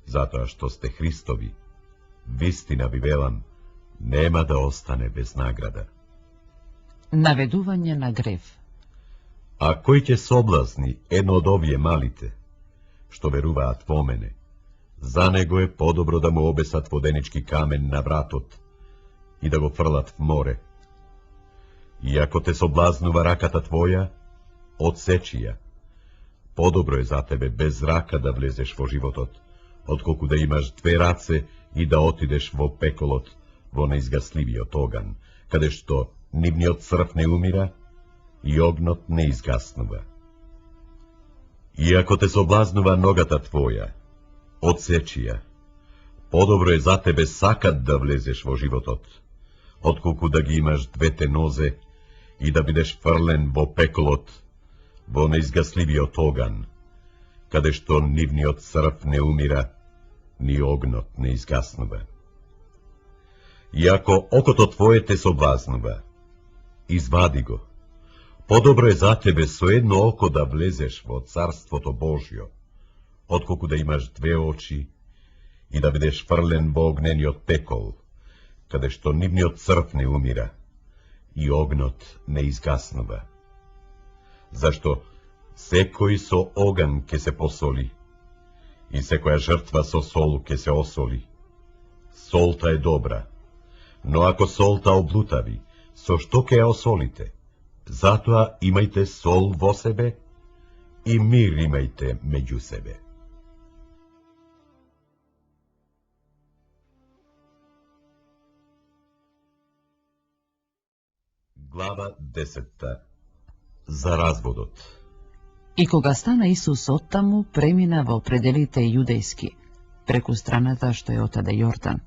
затоа што сте Христови, вистина ви велам, нема да остане без награда. Наведување на грев. А кој ќе соблазни едно од овие малите, што веруваат во мене, за него е подобро да му обесат воденички камен на вратот и да го фрлат в море. И ако те соблазнува раката твоја, одсечи ја. Подобро е за тебе без рака да влезеш во животот, отколку да имаш две раце и да отидеш во пеколот, во неизгасливиот оган, каде што нивниот црв не умира и огнот не изгаснува. И ако те соблазнува ногата твоја, одсечи ја. Подобро е за тебе сакат да влезеш во животот, отколку да ги имаш двете нозе и да бидеш фрлен во пеколот, во неизгасливиот оган, каде што нивниот црв не умира, ни огнот не изгаснува. И ако окото твое те соблазнува, извади го. Подобро е за тебе со едно око да влезеш во Царството Божјо, отколку да имаш две очи и да бидеш фрлен во огнениот пекол, каде што нивниот црв не умира и огнот не изгаснува. Зашто секој со оган ќе се посоли и секоја жртва со сол ќе се осоли. Солта е добра, но ако солта облутави, со што ќе ја осолите? Затоа имајте сол во себе и мир имајте меѓу себе. Глава 10. За разводот. И кога стана Исус оттаму, премина во пределите јудејски, преку страната што е отаде Јордан.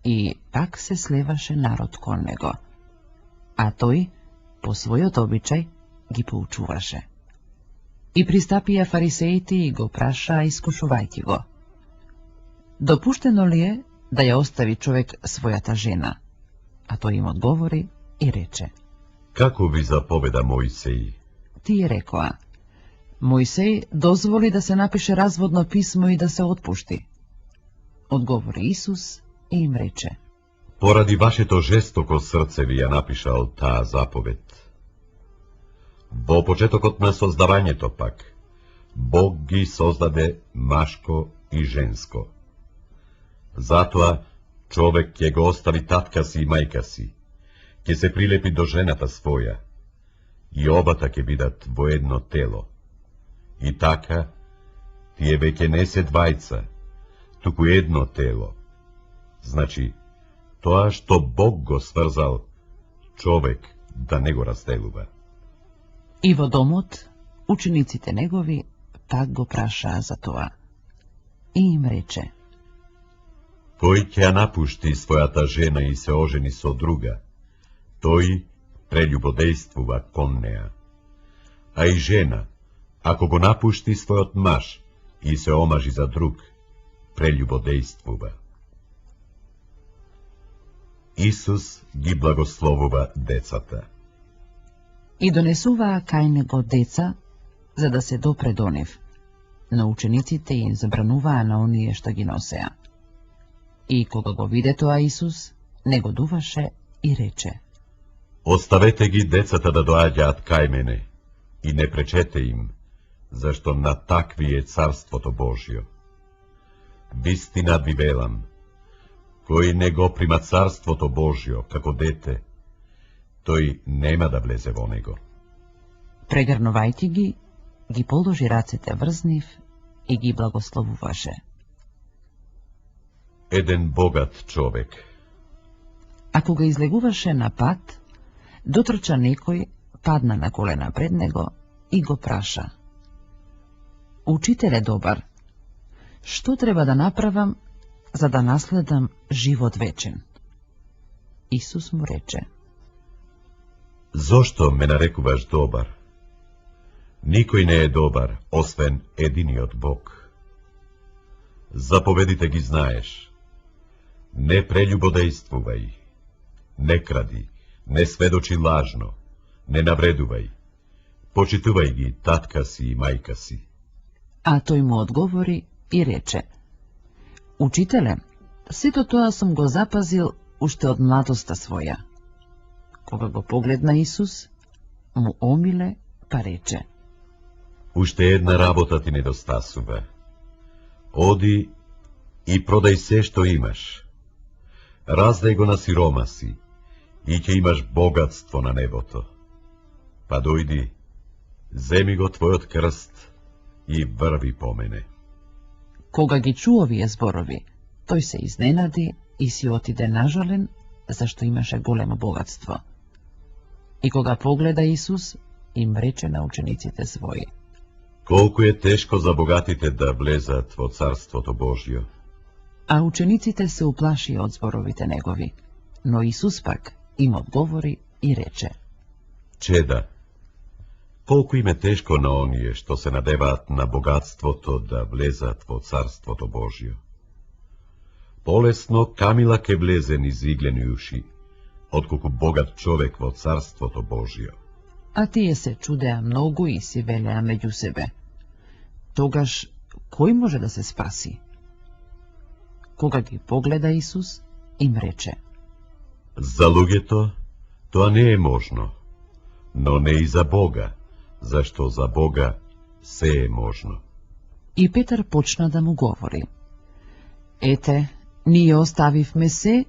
И пак се слеваше народ кон него, а тој, по својот обичај, ги поучуваше. И пристапија фарисеите и го прашаа, искушувајќи го: Допуштено ли е да ја остави човек својата жена? А тој им одговори и рече: Како ви заповеда Мојсеј? Тие рекоа: Мојсеј дозволи да се напише разводно писмо и да се отпушти. Одговори Исус и им рече: Поради вашето жестоко срце ви ја напишал таа заповед. Во почетокот на создавањето пак, Bog ги создаде машко и женско. Затоа човек ќе го остави татка си и мајка си, ќе се прилепи до жената своја, и обата ќе бидат во едно тело. И така, тие веќе не се двајца, туку едно тело. Значи, тоа што Бог го сврзал, човек да не го разделува. И во домот, учениците негови пак го прашаа за тоа. И им рече: Кој ќе ја напушти својата жена и се ожени со друга, тој прелюбодејствува кон неа. А и жена, ако го напушти својот маж и се омажи за друг, прелюбодејствува. Исус ги благословува децата. И донесуваа кај него деца, за да се допре до нив, но учениците им забрануваа на оние што ги носеа. И кога го виде тоа Исус, негодуваше и рече: Оставете ги децата да доаѓаат кај мене и не пречете им, зашто на такви е Царството Божјо. Вистина ви велам, кој не го прима Царството Божјо како дете, тој нема да влезе во него. Прегрнувајќи ги положи рацете врз нив и ги благословуваше. Еден богат човек. А кога излегуваше на пат, дотрча некој, падна на колена пред него и го праша: Учителе добар, што треба да направам за да наследам живот вечен? Исус му рече: Зошто ме нарекуваш добар? Никој не е добар, освен единиот Бог. Заповедите ги знаеш. Не прелюбодејствувај, не кради, не сведочи лажно, не навредувај, почитувај ги татка си и мајка си. А тој му одговори и рече: Учителе, сето тоа сум го запазил уште од младоста своја. Кога го погледна Исус, му омиле, па рече: Уште една работа ти недостасува. Оди и продај се што имаш. Раздај го на сиромаси и ќе имаш богатство на небото. Па дојди, земи го твојот крст и врви по мене. Кога ги чу овие зборови, тој се изненади и си отиде нажален, зашто имаше големо богатство. И кога погледа Исус, им рече на учениците своји: Колку е тешко за богатите да влезат во Царството Божјо. А учениците се уплашија од зборовите негови, но Исус пак им одговори и рече: Чеда, колку им е тешко на оние што се надеваат на богатството да влезат во Царството Божјо. Полесно камила ке влезе низ иглени уши, отколку богат човек во Царството Божјо. А тие се чудеа многу и си велеа меѓу себе: Тогаш, кој може да се спаси? Кога ги погледа Исус, им рече: За луѓето тоа не е можно, но не и за Бога, зашто за Бога се е можно. И Петар почна да му говори: Ете, ние оставивме се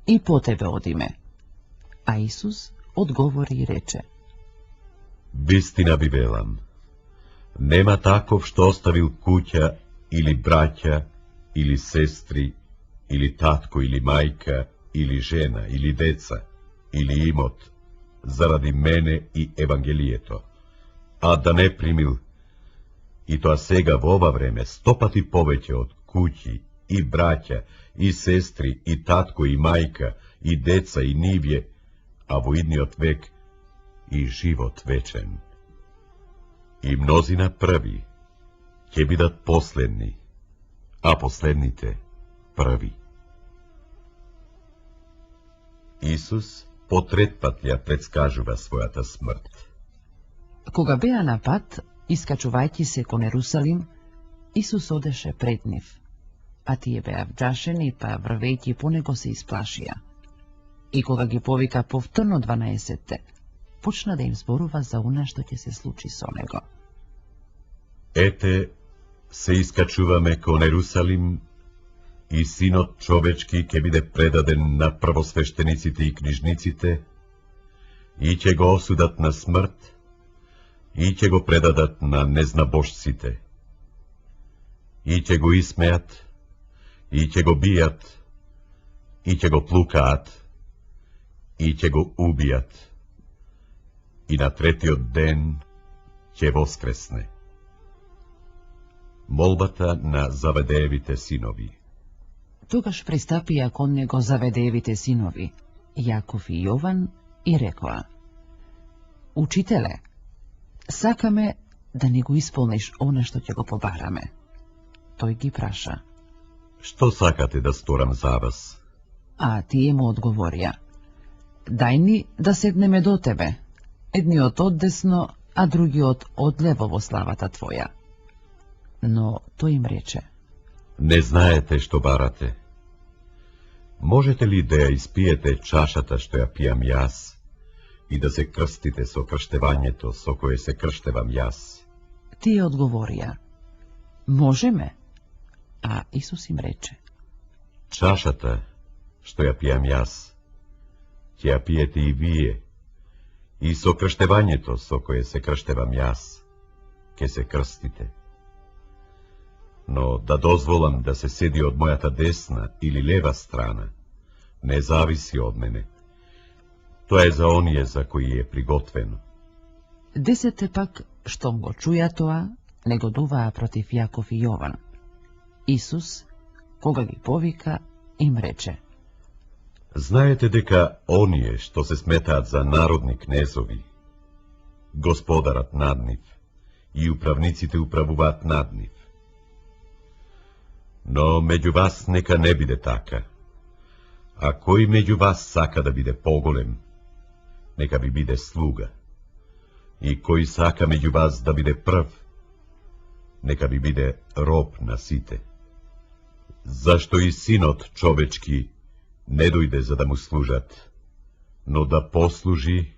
и по тебе одиме. А Исус одговори и рече: Вистина ви велам, нема таков што оставил куќа или браќа, или сестри, или татко, или мајка, или жена, или деца, или имот, заради мене и Евангелието, а да не примил, и тоа сега во ова време 100 пати повеќе од куќи, и браќа, и сестри, и татко, и мајка, и деца, и нивје, а во идниот век и живот вечен. И мнозина први ќе бидат последни, а последните први. Исус по трет пат ја предскажува својата смрт. Кога беа на пат, искачувајќи се кон Ерусалим, Исус одеше пред нив, а тие беа вџашени, па врвејќи по него се исплашија. И кога ги повика повторно 12-те, почна да им зборува за она што ќе се случи со него. Ете, се искачуваме кон Ерусалим, и синот човечки ќе биде предаден на првосвештениците и книжниците, и ќе го осудат на смрт, и ќе го предадат на незнабожците, и ќе го исмеат, и ќе го бијат, и ќе го плукаат, и ќе го убијат, и на третиот ден ќе воскресне. Молбата на Заведеевите синови. Тогаш пристапија кон него Заведеевите синови, Јаков и Јован, и рекоа: Учителе, сакаме да ни го исполниш она што ќе го побараме. Тој ги праша: Што сакате да сторам за вас? А тие му одговорија: Дај ни да седнеме до тебе, едниот оддесно, а другиот одлево во славата твоја. Но тој им рече: Не знаете што барате. Можете ли да ја испиете чашата што ја пијам јас и да се крстите со крштевањето со кое се крштевам јас? Тие одговорија: Можеме. А Исус им рече: Чашата што ја пијам јас, ќе ја пиете и вие, и со крштевањето со кое се крштевам јас, ќе се крстите. Но да дозволам да се седи од мојата десна или лева страна, не зависи од мене. Тоа е за оние за кои е приготвено. Десете пак, штом го чуја тоа, негодуваа против Јаков и Јован. Исус, кога ги повика, им рече: Знаете дека оние што се сметаат за народни кнезови, господарат над нив и управниците управуваат над нив. Но меѓу вас нека не биде така. А кој меѓу вас сака да биде поголем, нека ви биде слуга. И кој сака меѓу вас да биде прв, нека ви биде роб на сите. Зашто и синот човечки не дојде за да му служат, но да послужи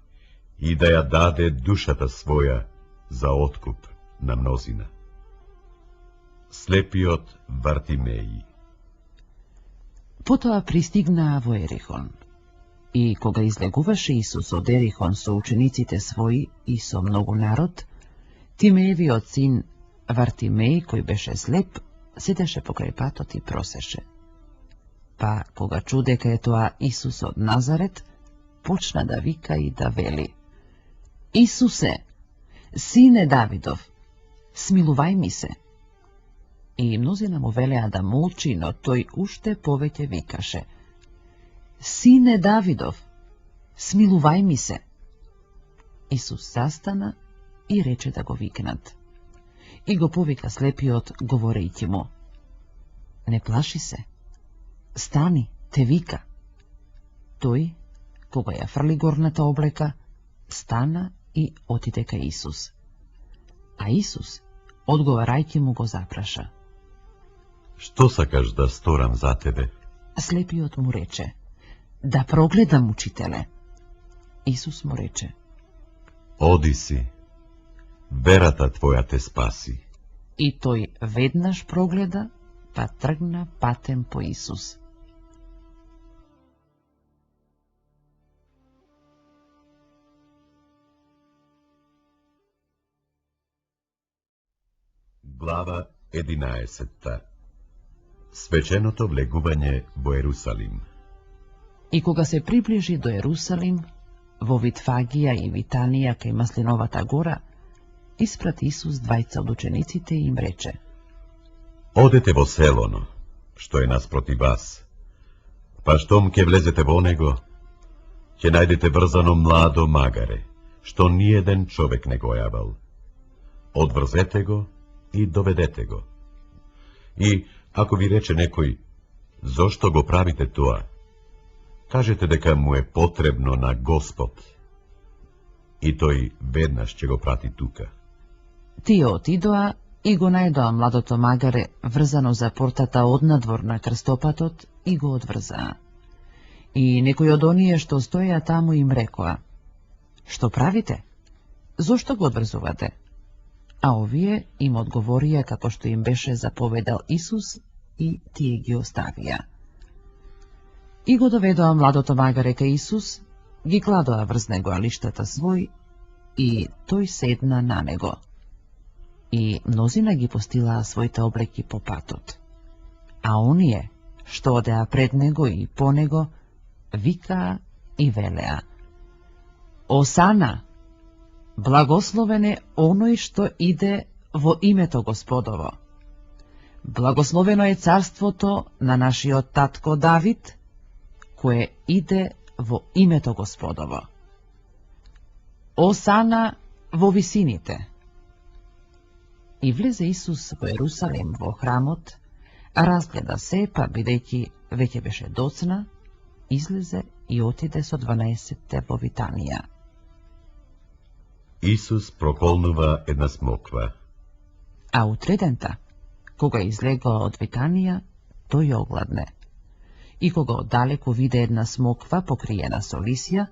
и да ја даде душата своја за откуп на мнозина. Слепиот Вартимеј. Потоа пристигнаа во Ерихон. И кога излегуваше Исус од Ерихон со учениците своји и со многу народ, Тимеевиот син Вартимеј, кој беше слеп, седеше покрај патот и просеше. Па, кога чу дека е тоа Исус од Назарет, почна да вика и да вели: Исусе, сине Давидов, смилувај ми се. И мнозина му велеа да молчи, но тој уште повеќе викаше: Сине Давидов, смилувај ми се. Исус застана и рече да го викнат. И го повика слепиот, говорејќи му: Не плаши се, стани, те вика. Тој, кога ја фрли горната облека, стана и отиде кај Исус. А Исус, одговарајќи му, го запраша: Што сакаш да сторам за тебе? Слепиот му рече: Да прогледам, учителе. Исус му рече: Оди си, верата твоја те спаси. И тој веднаш прогледа, па тргна патем по Исус. Глава 11. Свеченото влегување во Ерусалим. И кога се приближи до Ерусалим, во Витфагија и Витанија кај Маслиновата гора, испрати Исус двајца од учениците и им рече: Одете во селоно, што е наспроти вас, па штом ќе влезете во него, ќе најдете врзано младо магаре, што ниеден човек не го јавал. Одврзете го и доведете го. И ако ви рече некој: Зошто го правите тоа? Кажете дека му е потребно на Господ. И тој веднаш ќе го прати тука. Тие отидоа и го најдоа младото магаре врзано за портата однадвор на крстопатот и го одврзаа. И некој од оние што стоја таму им рекоа: Што правите? Зошто го одврзувате? a ovije im odgovorija kako što im beše zapovedal Isus i tije gi ostavija. I go dovedoa mladото магаре ка Исус, ги кладоа врз негоа лиштата свој, и тој седна на него. И мнозина ги постилаа своите облеки по патот. А оние, што одеа пред него и по него, викаа и велеа: Осана, благословен е оној што иде во името Господово. Благословено е царството на нашиот татко Давид, кое иде во името Господово. Осана во висините. И влезе Исус во Ерусалим во храмот, а разгледа се, па бидејќи веќе беше доцна, излезе и отиде со 12 во Витанија. Исус проколнува една смоква. А утредента, кога излегоа од Витанија, тој огладне. И кога оддалеку виде една смоква покриена со лисја,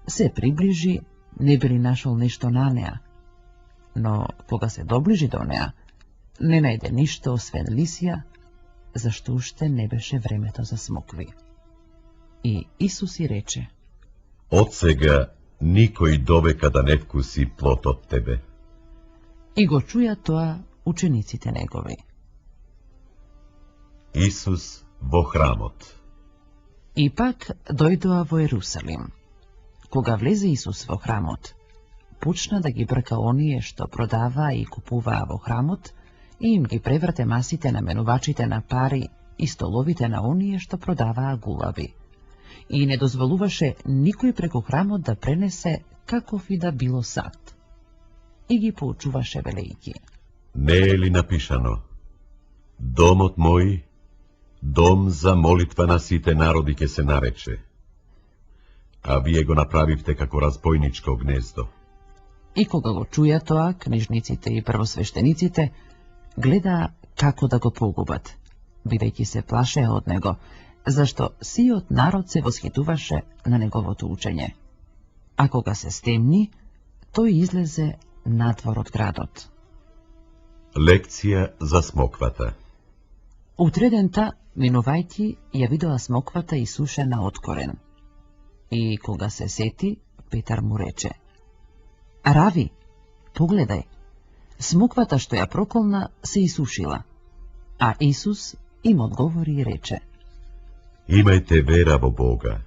се приближи, не би ли нашол нешто на неа. Но кога се доближи до неа, не најде ништо освен лисја, зашто уште не беше времето за смокви. И Исус и рече: Од сега никој довека да не вкуси плод од тебе. И го чуја тоа учениците негови. Исус во храмот. И пак дојдоа во Ерусалим. Кога влезе Исус во храмот, почна да ги брка оние што продаваа и купуваа во храмот, и им ги преврте масите на менувачите на пари и столовите на оние што продаваа гулаби. И не дозволуваше никој преку храмот да пренесе каков и да било сад. И ги поучуваше велејќи: Не е ли напишано: Домот мој, дом за молитва на сите народи ќе се нарече, а вие го направивте како разбойничко гнездо. И кога го чуја тоа, книжниците и првосвештениците гледаа како да го погубат, бидејќи се плашеа од него, зашто сиот народ се восхитуваше на неговото учење. А кога се стемни, тој излезе надвор од градот. Лекција за смоквата. Утредента, минувајќи, ја видоа смоквата исушена од корен. И кога се сети, Петар му рече: Рави, погледај, смоквата што ја проколна се исушила. А Исус им одговори и рече: Имајте вера во Бога,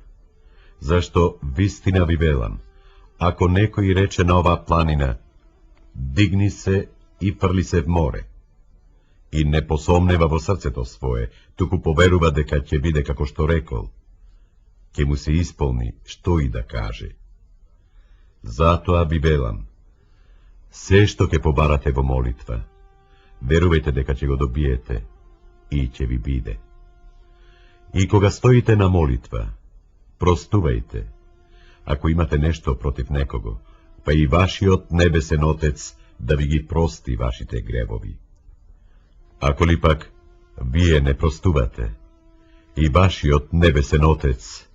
зашто вистина ви велам, ако некој рече на оваа планина: Дигни се и фрли се в море, и не посомнева во срцето свое, туку поверува дека ќе биде како што рекол, ќе му се исполни што и да каже. Затоа ви велам, се што ќе побарате во молитва, верувајте дека ќе го добиете и ќе ви биде. И кога стоите на молитва, простувајте, ако имате нешто против некого, па и вашиот небесен Отец да ви ги прости вашите гревови. Ако ли пак вие не простувате, и вашиот небесен Отец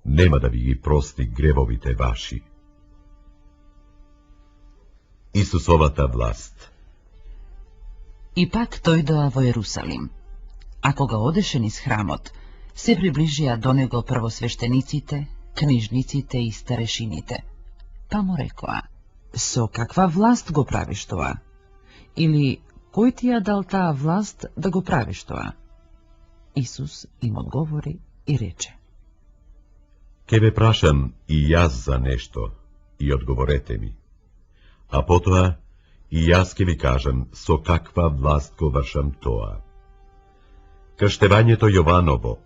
нема да ви ги прости гревовите ваши. Исусовата власт. И пак дојдоа во Ерусалим. А кога одеше низ храмот, се приближија до него првосвештениците, книжниците и старешините. Па му рекоа: Со каква власт го правиш тоа? Или кој ти ја дал таа власт да го правиш тоа? Исус им одговори и рече: Ке ве прашам и јас за нешто, и одговорете ми. А потоа и јас ке ви кажам со каква власт го вршам тоа. Крштевањето Јованово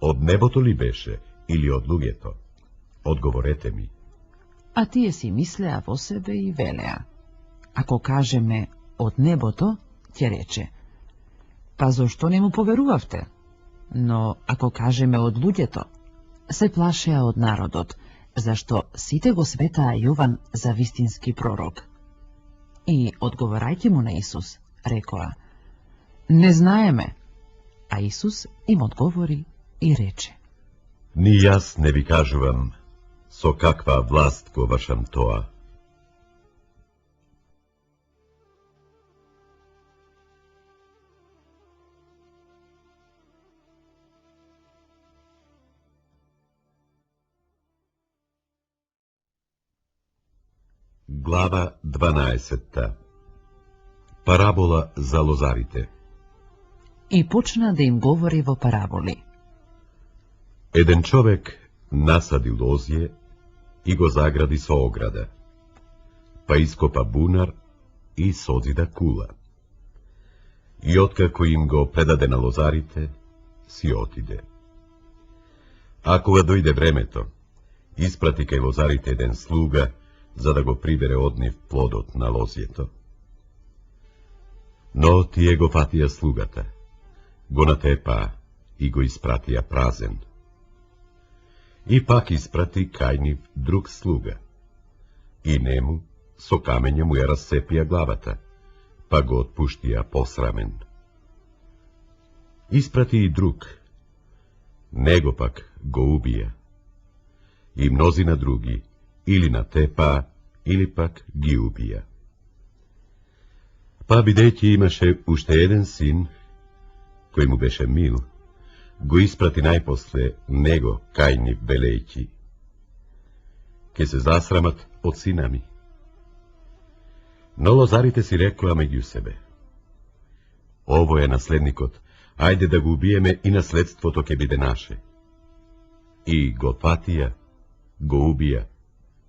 од небото ли беше или од луѓето? Одговорете ми. А тие си мислеа во себе и велеа: Ако кажеме од небото, ќе рече: Па зошто не му поверувавте? Но ако кажеме од луѓето, се плашеа од народот, зашто сите го светаа Јован за вистински пророк. И, одговорајќи му на Исус, рекоа: Не знаеме. А Исус им одговори и рече: Ни јас не ви кажувам со каква власт го вршам тоа. Глава 12. Парабола за лозарите. И почна да им говори во параболи. Еден човек насади лозје и го загради со ограда, па ископа бунар и созида кула. И откако им го предаде на лозарите, си отиде. А кога дојде времето, испрати кај лозарите еден слуга, за да го прибере од нив плодот на лозјето. Но тие го фатија слугата, го натепаа и го испратија празен. И пак испрати кај нив друг слуга, и нему со камење му ја рассепија главата, па го отпуштија посрамен. Испрати и друг, него пак го убија, и мнозина други, или натепаа, или пак ги убија. Па бидејќи имаше уште еден син, кој му беше мил, го испрати најпосле него кај нив велејќи: ке се засрамат од сина ми. Но лозарите си рекоа меѓу себе: ово е наследникот, ајде да го убиеме и наследството ќе биде наше. И го фатија, го убија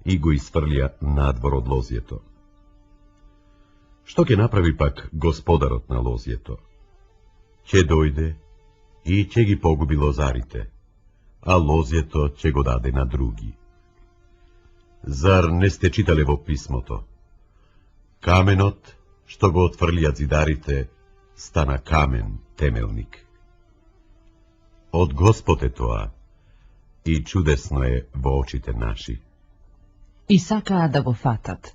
и го isfrlија надвор од лозјето. Што ќе направи пак господарот на лозјето? Ќе дојде и ќе ги погуби лозарите, а лозјето ќе го даде на други. Зар не сте читале во писмото? Каменот, што го отфрлија зидарите, стана камен темелник. Од Господ е тоа, и чудесно е во очите наши. И сакаа да го фатат,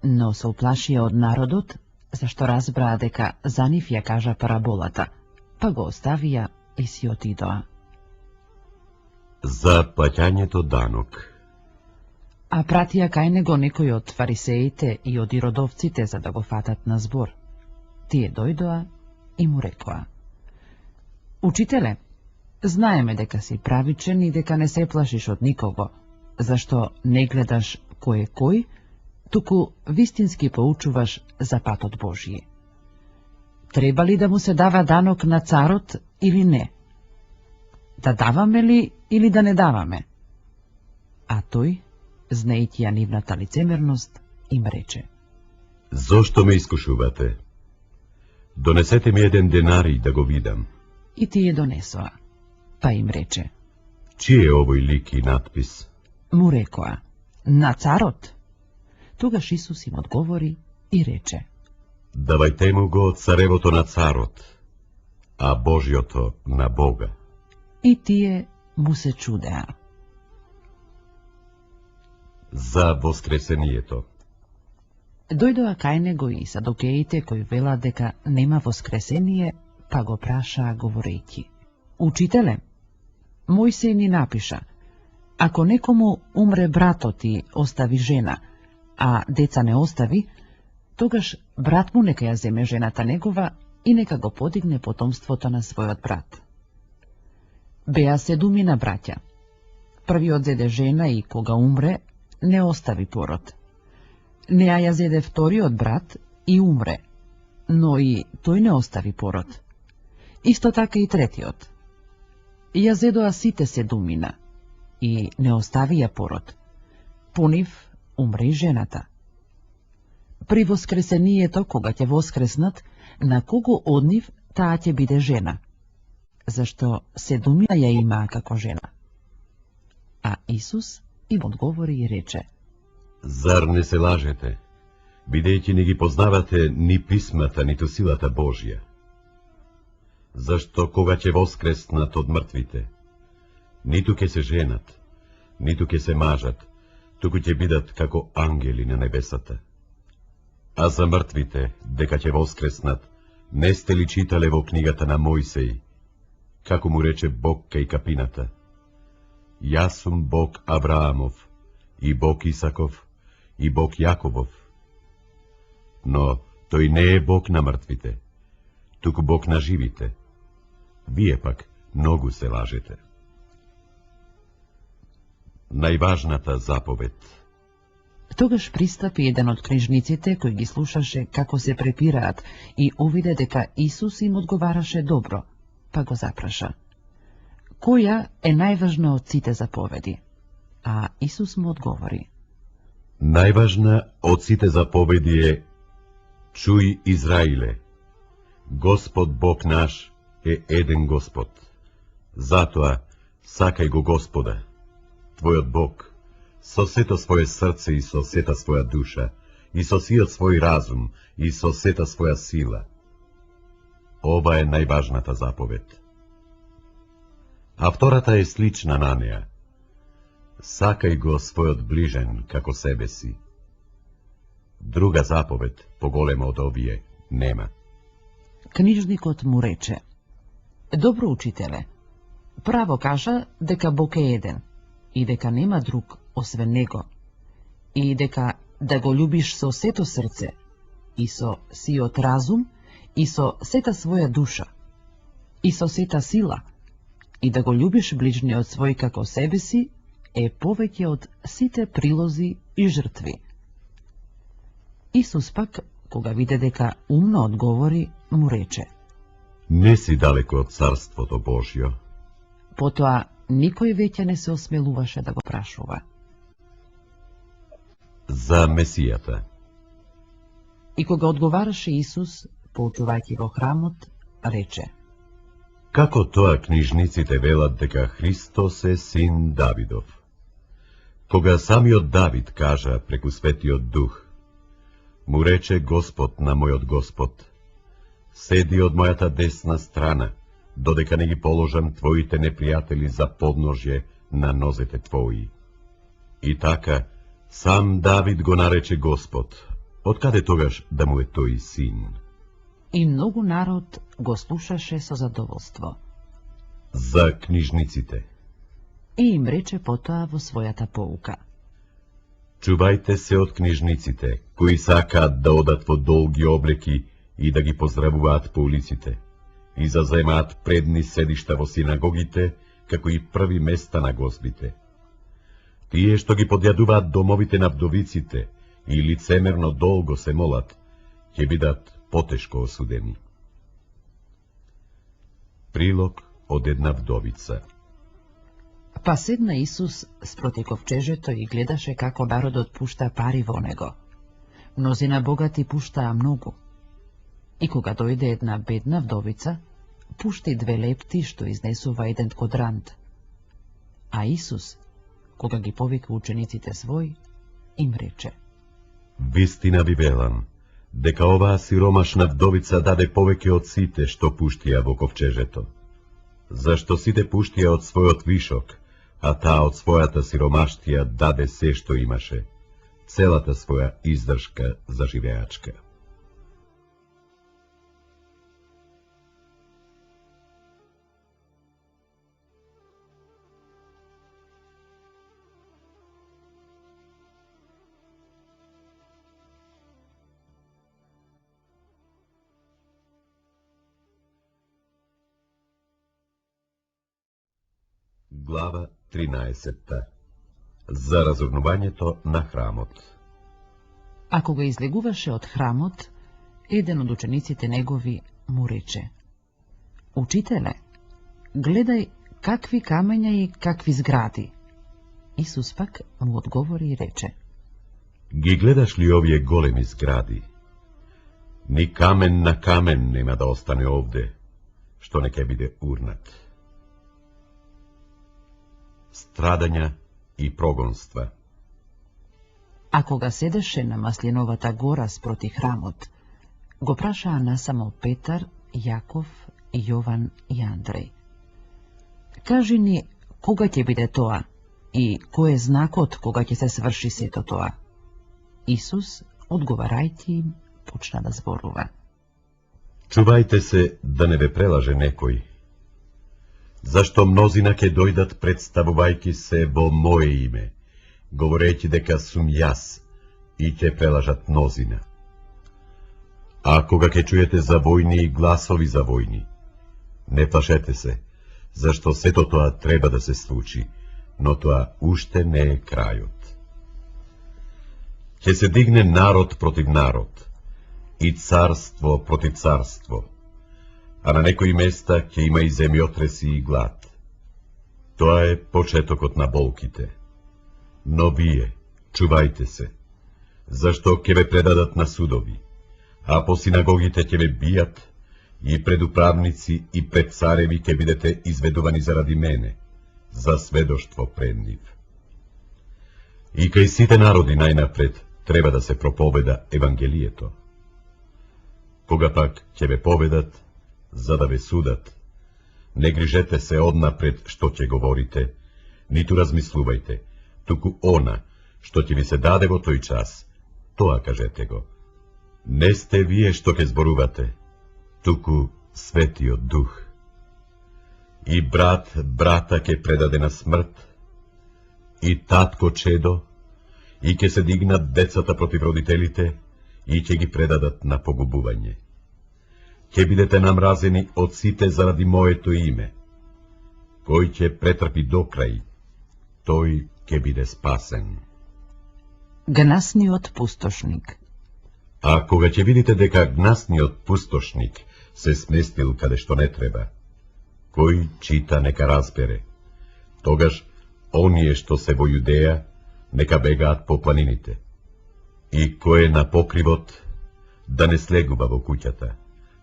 но се уплашија од народот, зашто разбраа дека за нив ја кажа параболата, па го оставија и си отидоа. За плаќањето данок. А пратија кај него некои од фарисеите и од иродовците за да го фатат на збор. Тие дојдоа и му рекоа: Учителе, знаеме дека си правичен и дека не се плашиш од никого, зашто не гледаш кој е кој, туку вистински поучуваш за патот Божји. Треба ли да му се дава данок на царот или не? Да даваме ли или да не даваме? А тој, знаејќи ја нивната лицемерност, им рече: Зошто ме искушувате? Донесете ми еден денари да го видам. И тие донесоа. Па им рече: Чиј е овој лик и надпис? Му рекоа: На царот. Тогаш Исус им одговори и рече: Давајте му го царевото на царот, а Божјото на Бога. И тие му се чудеа. За воскресението. Дојдоа кај него и садокеите кои велат дека нема воскресение, па го прашаа говорејќи: Учителе, Мојсеј ни напиша: ако некому умре братот и остави жена, а деца не остави, тогаш брат му нека ја земе жената негова и нека го подигне потомството на својот брат. Беа 7 браќа. Првиот зеде жена и кога умре, не остави пород. Неа ја зеде вториот брат и умре, но и тој не остави пород. Исто така и третиот. Ја зедоа сите 7 и не оставија пород. По нив умре и жената. При воскресението, кога ќе воскреснат, на кого од нив таа ќе биде жена? Зашто 7 ја имаа како жена. А Исус им одговори и рече: Зар не се лажете, бидејќи не ги познавате ни писмата, ниту силата Божја? Зашто кога ќе воскреснат од мртвите, ниту ќе се женат, ниту ќе се мажат, туку ќе бидат како ангели на небесата. А за мртвите, дека ќе воскреснат, не сте ли читале во книгата на Мојсеј, како му рече Бог кај капината: Јас сум Бог Авраамов, и Бог Исаков, и Бог Јаковов. Но тој не е Бог на мртвите, туку Бог на живите. Вие пак многу се лажете. Најважната заповед. Тогаш пристапи еден од книжниците кој ги слушаше како се препираат и увиде дека Исус им одговараше добро, па го запраша: која е најважна од сите заповеди? А Исус му одговори: Најважна од сите заповеди е: чуј, Израиле, Господ Бог наш е еден Господ. Затоа сакај го Господа, твојот Бог, со сето своје срце и со сета своја душа, и со сиот свој разум, и со сета своја сила. Ова е најважната заповед. А втората е слична на неа. Сакај го својот ближен како себе си. Друга заповед, поголема од овие, нема. Книжникот му рече: добро, учителе, право кажа дека Бог е еден и дека нема друг освен Него, и дека да го љубиш со сето срце, и со сиот разум, и со сета своја душа, и со сета сила, и да го љубиш ближниот свој како себе си, е повеќе од сите прилози и жртви. Исус пак, кога виде дека умно одговори, му рече: Не си далеко од Царството Божјо. Потоа никој веќе не се осмелуваше да го прашува. За Месијата. И кога одговараше Исус, поучувајќи во храмот, рече: Како тоа книжниците велат дека Христос е син Давидов? Кога самиот Давид кажа преку Светиот Дух: му рече Господ на мојот Господ: седи од мојата десна страна, додека не ги положам твоите непријатели за подножје на нозете твои. И така, сам Давид го нарече Господ. Откаде тогаш да му е тој син? И многу народ го слушаше со задоволство. За книжниците. И им рече потоа во својата поука: Чувајте се од книжниците, кои сакаат да одат во долги облеки и да ги поздравуваат по улиците, и заземаат предни седишта во синагогите, како и први места на гозбите. Тие што ги подјадуваат домовите на вдовиците и лицемерно долго се молат, ќе бидат потешко осудени. Прилог од една вдовица. Па седна Исус спроти ковчежето и гледаше како народот пушта пари во него. Мнозина богати пуштаа многу. И кога дојде една бедна вдовица, пушти 2 лепти што изнесува 1 квадрант. А Исус, кога ги повика учениците свој, им рече: Вистина ви велам, дека оваа сиромашна вдовица даде повеќе од сите што пуштија во ковчежето. Зашто сите пуштија од својот вишок, а таа од својата сиромаштија даде се што имаше, целата своја издршка за живеачка. Глава 13. За разурнувањето на храмот. А кога излегуваше од храмот, еден од учениците негови му рече: Учителе, гледај какви камења и какви згради. Исус пак му одговори и рече: Ги гледаш ли овие големи згради? Ни камен на камен нема да остане овде, што не ќе биде урнат. Страдања и прогонства. А кога седеше на Маслиновата гора спроти храмот, го прашаа насамо Петар, Јаков, Јован и Андреј: Кажи ни, кога ќе биде тоа и кој е знакот кога ќе се сврши сето тоа? Исус, одговарајќи им, почна да зборува: Чувајте се да не ве прелаже некој. Зашто мнозина ќе дојдат представувајќи се во моје име, говорејќи дека сум јас, и ќе прелажат мнозина. А кога ќе чуете за војни и гласови за војни, не плашете се, зашто сето тоа треба да се случи, но тоа уште не е крајот. Ќе се дигне народ против народ и царство против царство, а на некои места ќе има и земјотреси и глад. Тоа е почетокот на болките. Но вие, чувајте се, зашто ќе ве предадат на судови, а по синагогите ќе ве бијат, и пред управници и пред цареви ќе бидете изведувани заради мене, за сведоштво пред нив. И кај сите народи најнапред треба да се проповеда Евангелието. Кога пак ќе ве поведат, за да ве судат, не грижете се однапред што ќе говорите, ниту размислувајте, туку она, што ќе ви се даде во тој час, тоа кажете го. Не сте вие што ќе зборувате, туку Светиот Дух. И брат брата ќе предаде на смрт, и татко чедо, и ќе се дигнат децата против родителите, и ќе ги предадат на погубување. Ќе бидете намразени од сите заради моето име. Кој ќе претрпи до крај, тој ќе биде спасен. Гнасниот пустошник. А кога ќе видите дека гнасниот пустошник се сместил каде што не треба, кој чита нека разбере, тогаш оние што се во Јудеја нека бегаат по планините. И кој е на покривот, да не слегува во куќата,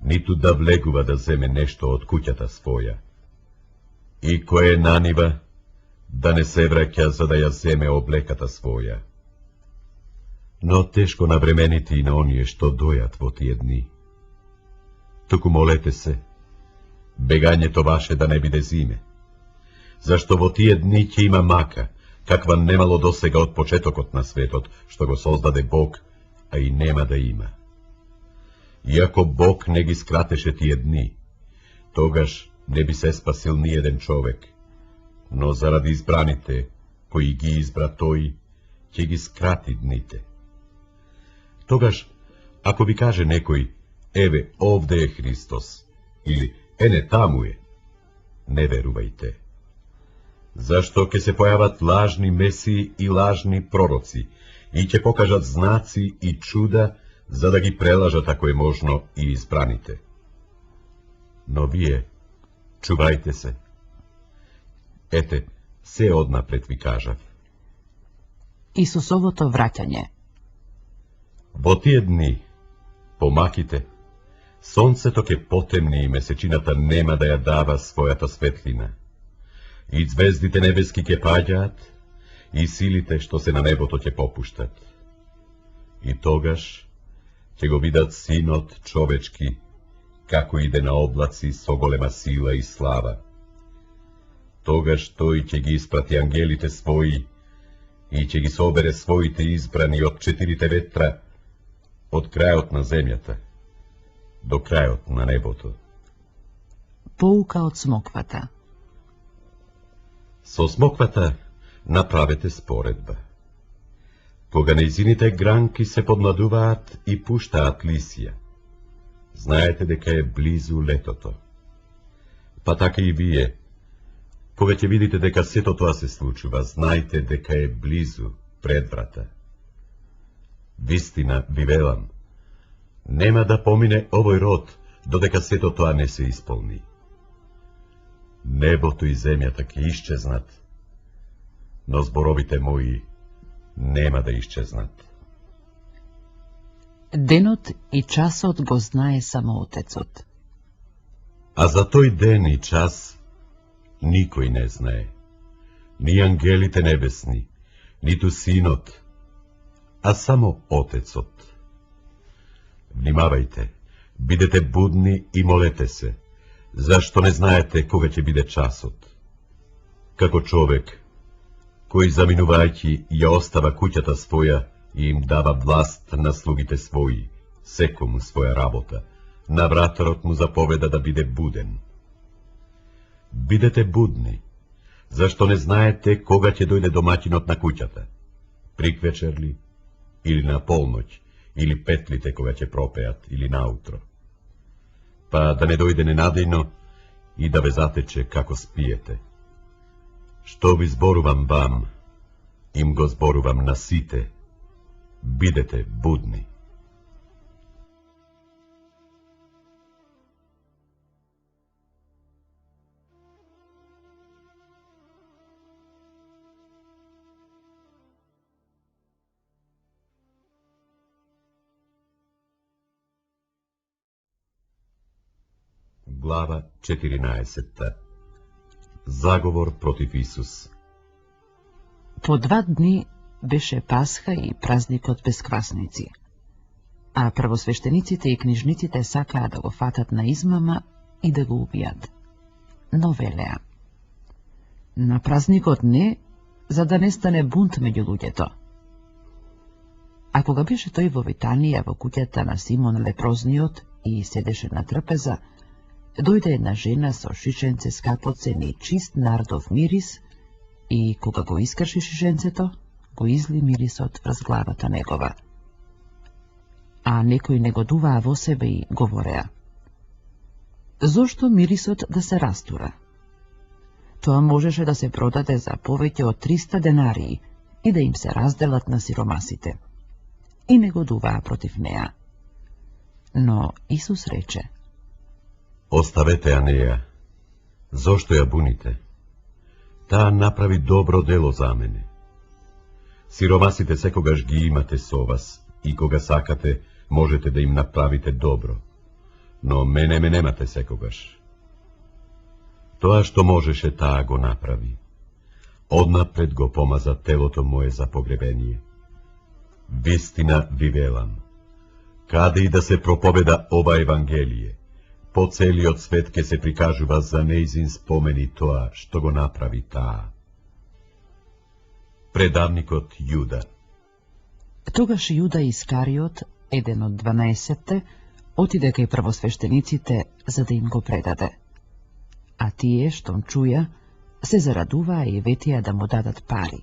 ниту да влегува да земе нешто од куќата своја. И кој е на нива, да не се враќа за да ја земе облеката своја. Но тешко на времените и на оние што дојат во тие дни. Туку молете се, бегањето ваше да не биде зиме, зашто во тие дни ќе има мака, каква немало досега од почетокот на светот, што го создаде Бог, а и нема да има. Иако Бог не ги скратеше тие дни, тогаш не би се спасил ни еден човек, но заради избраните, кои ги избра тој, ќе ги скрати дните. Тогаш, ако ви каже некој, еве, овде е Христос, или ене таму е, не верувајте. Зашто ќе се појават лажни месии и лажни пророци, и ќе покажат знаци и чуда, за да ги прелажат, ако е можно, и избраните. Но вие, чувајте се. Ете, се однапред ви кажав. Исусовото враќање. Во тие дни, помаките, сонцето ќе потемни и месечината нема да ја дава својата светлина. И звездите небески ќе паѓаат, и силите што се на небото ќе попуштат. И тогаш ќе го видат Синот човечки, како иде на облаци со голема сила и слава. Тогаш тој ќе ги испрати ангелите своји и ќе ги собере своите избрани од 4 ветра, од крајот на земјата до крајот на небото. Поука од смоквата. Со смоквата направете споредба. Кога нејзините гранки се подмладуваат и пуштаат лисија, знаете дека е близу летото. Па така и вие, кога ќе видите дека сето тоа се случува, знајте дека е близу пред врата. Вистина ви велам, нема да помине овој род, додека сето тоа не се исполни. Небото и земјата ќе исчезнат, но зборовите мои нема да исчезнат. Денот и часот го знае само Отецот. А за тој ден и час никој не знае, ни ангелите небесни, ниту Синот, а само Отецот. Внимавајте, бидете будни и молете се, зашто не знаете кога ќе биде часот. Како човек, кој заминувајќи ја остава куќата своја и им дава власт на слугите своји, секому своја работа, на вратарот му заповеда да биде буден. Бидете будни, зашто не знаете кога ќе дојде домаќинот на куќата, приквечер ли, или на полноќ, или петлите кога ќе пропеат, или наутро. Па да не дојде ненадејно и да ве затече како спиете. Што ви зборувам вам, им го зборувам на сите, бидете будни. Глава 14. Заговор против Исус. По 2 дни беше Пасха и празникот без квасници, а првосвештениците и книжниците сакаа да го фатат на измама и да го убијат. Но велеа: на празникот не, за да не стане бунт меѓу луѓето. А кога беше тој во Витанија, во куќата на Симон Лепрозниот и седеше на трпеза, дојде една жена со шишенце скапоцен и чист нардов мирис и кога го искрши шишенцето, го изли мирисот врз главата негова. А некои негодуваа во себе и говореа: зошто мирисот да се растура? Тоа можеше да се продаде за повеќе од 300 денарии и да им се разделат на сиромасите. И негодуваа против неа. Но Исус рече: Оставете ја неја. Зошто ја буните? Таа направи добро дело за мене. Сиромасите секогаш ги имате со вас и кога сакате можете да им направите добро, но мене ме немате секогаш. Тоа што можеше таа го направи. Однапред го помаза телото мое за погребение. Вистина ви велам, каде и да се проповеда ова Евангелие, по целиот свет ке се прикажува за нејзин спомени тоа што го направи таа. Предавникот Јуда. Тогаш Јуда Искариот, еден од 12-те, отиде кај првосвештениците за да им го предаде. А тие, штом чуја, се зарадуваа и ветија да му дадат пари.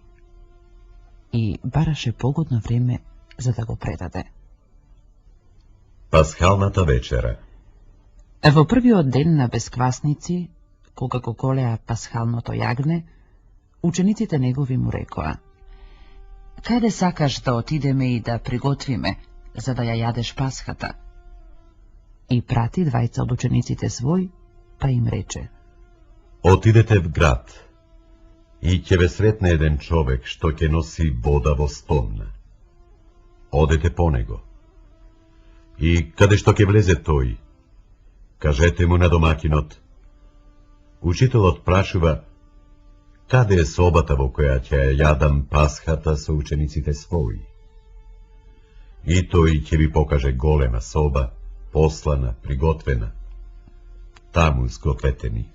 И бараше погодно време за да го предаде. Пасхалната вечера. Во првиот ден на бесквасници, кога го голеа пасхалното јагне, учениците негови му рекоа: каде сакаш да отидеме и да приготвиме, за да ја јадеш пасхата? И прати 2 од учениците свој, па им рече: Отидете в град и ќе ве сретне еден човек што ќе носи вода во стомна. Одете по него. И каде што ќе влезе тој, кажете му на домакинот: учителот прашува, каде е собата во која ќе ја јадам пасхата со учениците своји? И тој ќе ви покаже голема соба, послана, приготвена. Таму сгответени.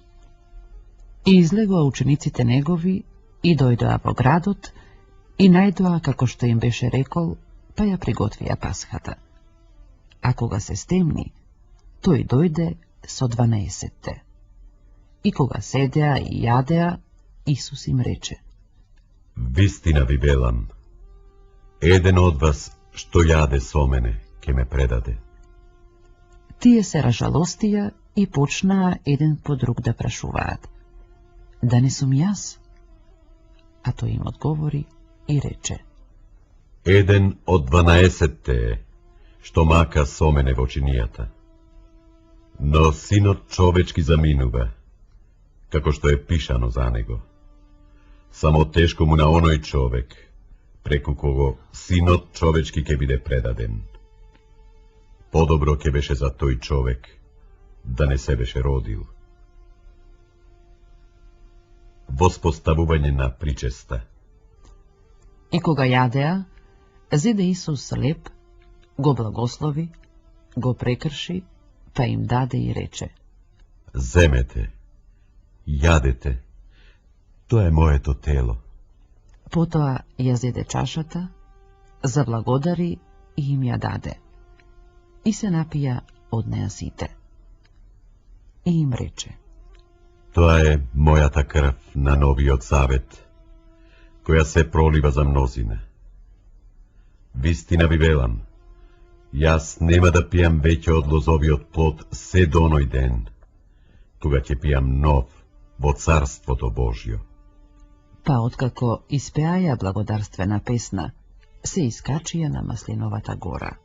И излегоа учениците негови и дојдоа во градот и најдоа како што им беше рекол, па ја приготвија пасхата. А кога се стемни, тој дојде со 12-те. И кога седеа и јадеа, Исус им рече: Вистина ви велам, еден од вас што јаде со мене, ке ме предаде. Тие се разжалостија и почнаа еден по друг да прашуваат: да не сум јас? А тој им одговори и рече: Еден од 12-те е, што мака со мене во чинијата. Но Синот човечки заминува, како што е пишано за него. Само тешко му на оној човек, преку кого Синот човечки ќе биде предаден. Подобро ќе беше за тој човек да не се беше родил. Воспоставување на причеста. И кога јадеа, зеде Исус леп, го благослови, го прекрши, па им даде и рече: Земете, јадете, тоа е моето тело. Потоа ја зеде чашата, заблагодари и им ја даде. И се напија од неа сите. И им рече: Тоа е мојата крв на новиот завет, која се пролива за мнозина. Вистина ви велам, јас нема да пијам веќе од лозовиот плод се до оној ден, кога ќе пијам нов во Царството Божјо. Па откако испеаја благодарствена песна, се искачија на Маслиновата гора.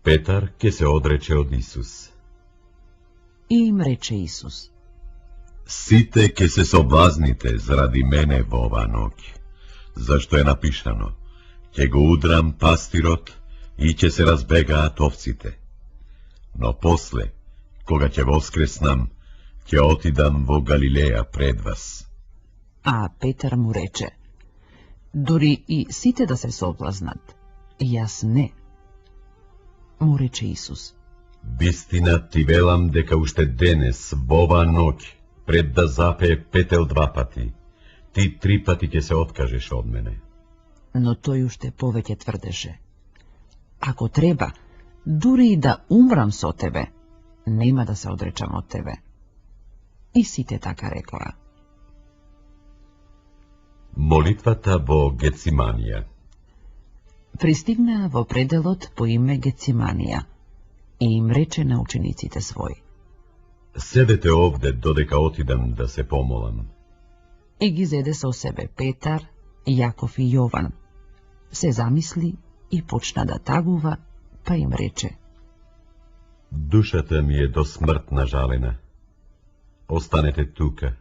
Петар ке се одрече од Исус. И им рече Исус: Сите ке се соблазните заради мене во оваа ноќ, зашто е напишано: ќе го удрам пастирот и ќе се разбегаат овците. Но после, кога ќе воскреснам, ќе отидам во Галилеја пред вас. А Петар му рече: Дори и сите да се соблазнат, јас не. Му рече Исус: Вистина ти велам дека уште денес, во оваа ноќ, пред да запее петел 2 пати, ти 3 пати ќе се откажеш од мене. Но тој уште повеќе тврдеше: Ако треба, дури и да умрам со тебе, нема да се одречам од тебе. И сите така рекоа. Молитвата во Гециманија. Пристигнаа во пределот по име Гециманија и им рече на учениците своји: Седете овде додека отидам да се помолам. И ги зеде со себе Петар, Јаков и Јован. Се замисли и почна да тагува, па им рече: Душата ми е до смрт нажалена. Останете тука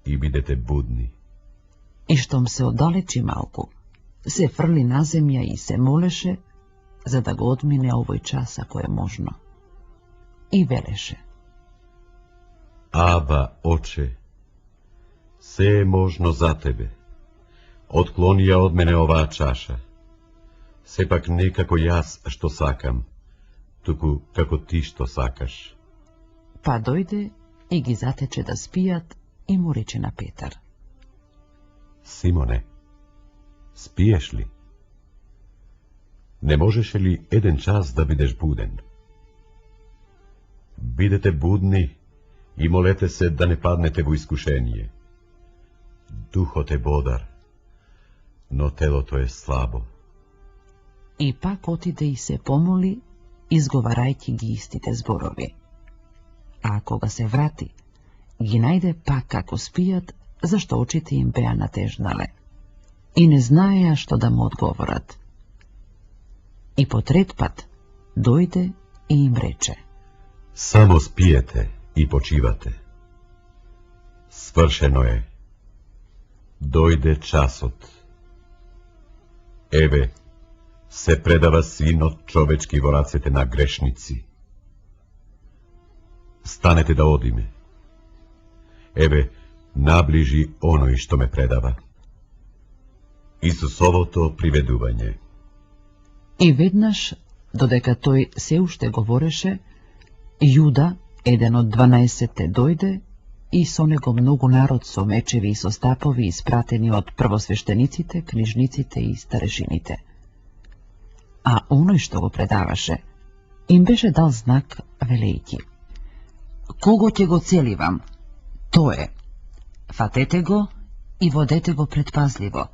и бидете будни. И штом се оддалечи малку, се фрли на земја и се молеше, за да го одмине овој час ако е можно. И велеше: Аба, Оче, се е можно за тебе. Отклони ја од мене оваа чаша. Сепак не како јас што сакам, туку како ти што сакаш. Па дојде и ги затече да спијат и му рече на Петар: Симоне, спиеш ли? Не можеше ли еден час да бидеш буден? Бидете будни и молете се да не паднете во искушение. Духот е бодар, но телото е слабо. И пак отиде и се помоли, изговарајќи ги истите зборови. А кога се врати, ги најде пак како спијат, зашто очите им беа натежнале. И не знаеа што да му одговорат. И по 3 пат дојде и им рече: Само спиете и почивате. Свршено е. Дојде часот. Еве, се предава Синот човечки во рацете на грешници. Станете да одиме. Еве, наближи оној што ме предава. Исусовото приведување. И веднаш, додека тој се уште говореше, Јуда, еден од 12-те, дојде и со него многу народ со мечеви и со стапови испратени од првосвештениците, книжниците и старешините. А оној што го предаваше, им беше дал знак, велејќи: Кого ќе го целивам? То е. Фатете го и водете го предпазливо.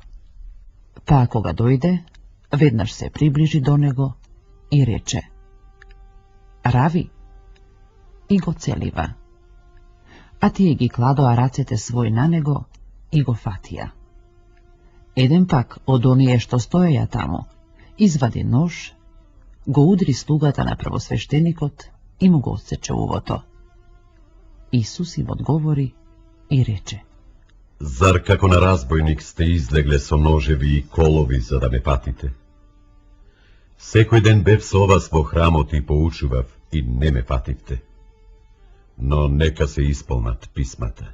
Па кога дојде, веднаш се приближи до него и рече: Рави! И го целива. А тие ги кладоа рацете свој на него и го фатија. Еден пак од оние што стоеја таму, извади нож, го удри слугата на првосвештеникот и му го отсече увото. Исус им одговори и рече: Зар како на разбойник сте излегле со ножеви и колови за да ме патите? Секој ден бев со вас во храмот и поучував и не ме пативте. Но нека се исполнат писмата.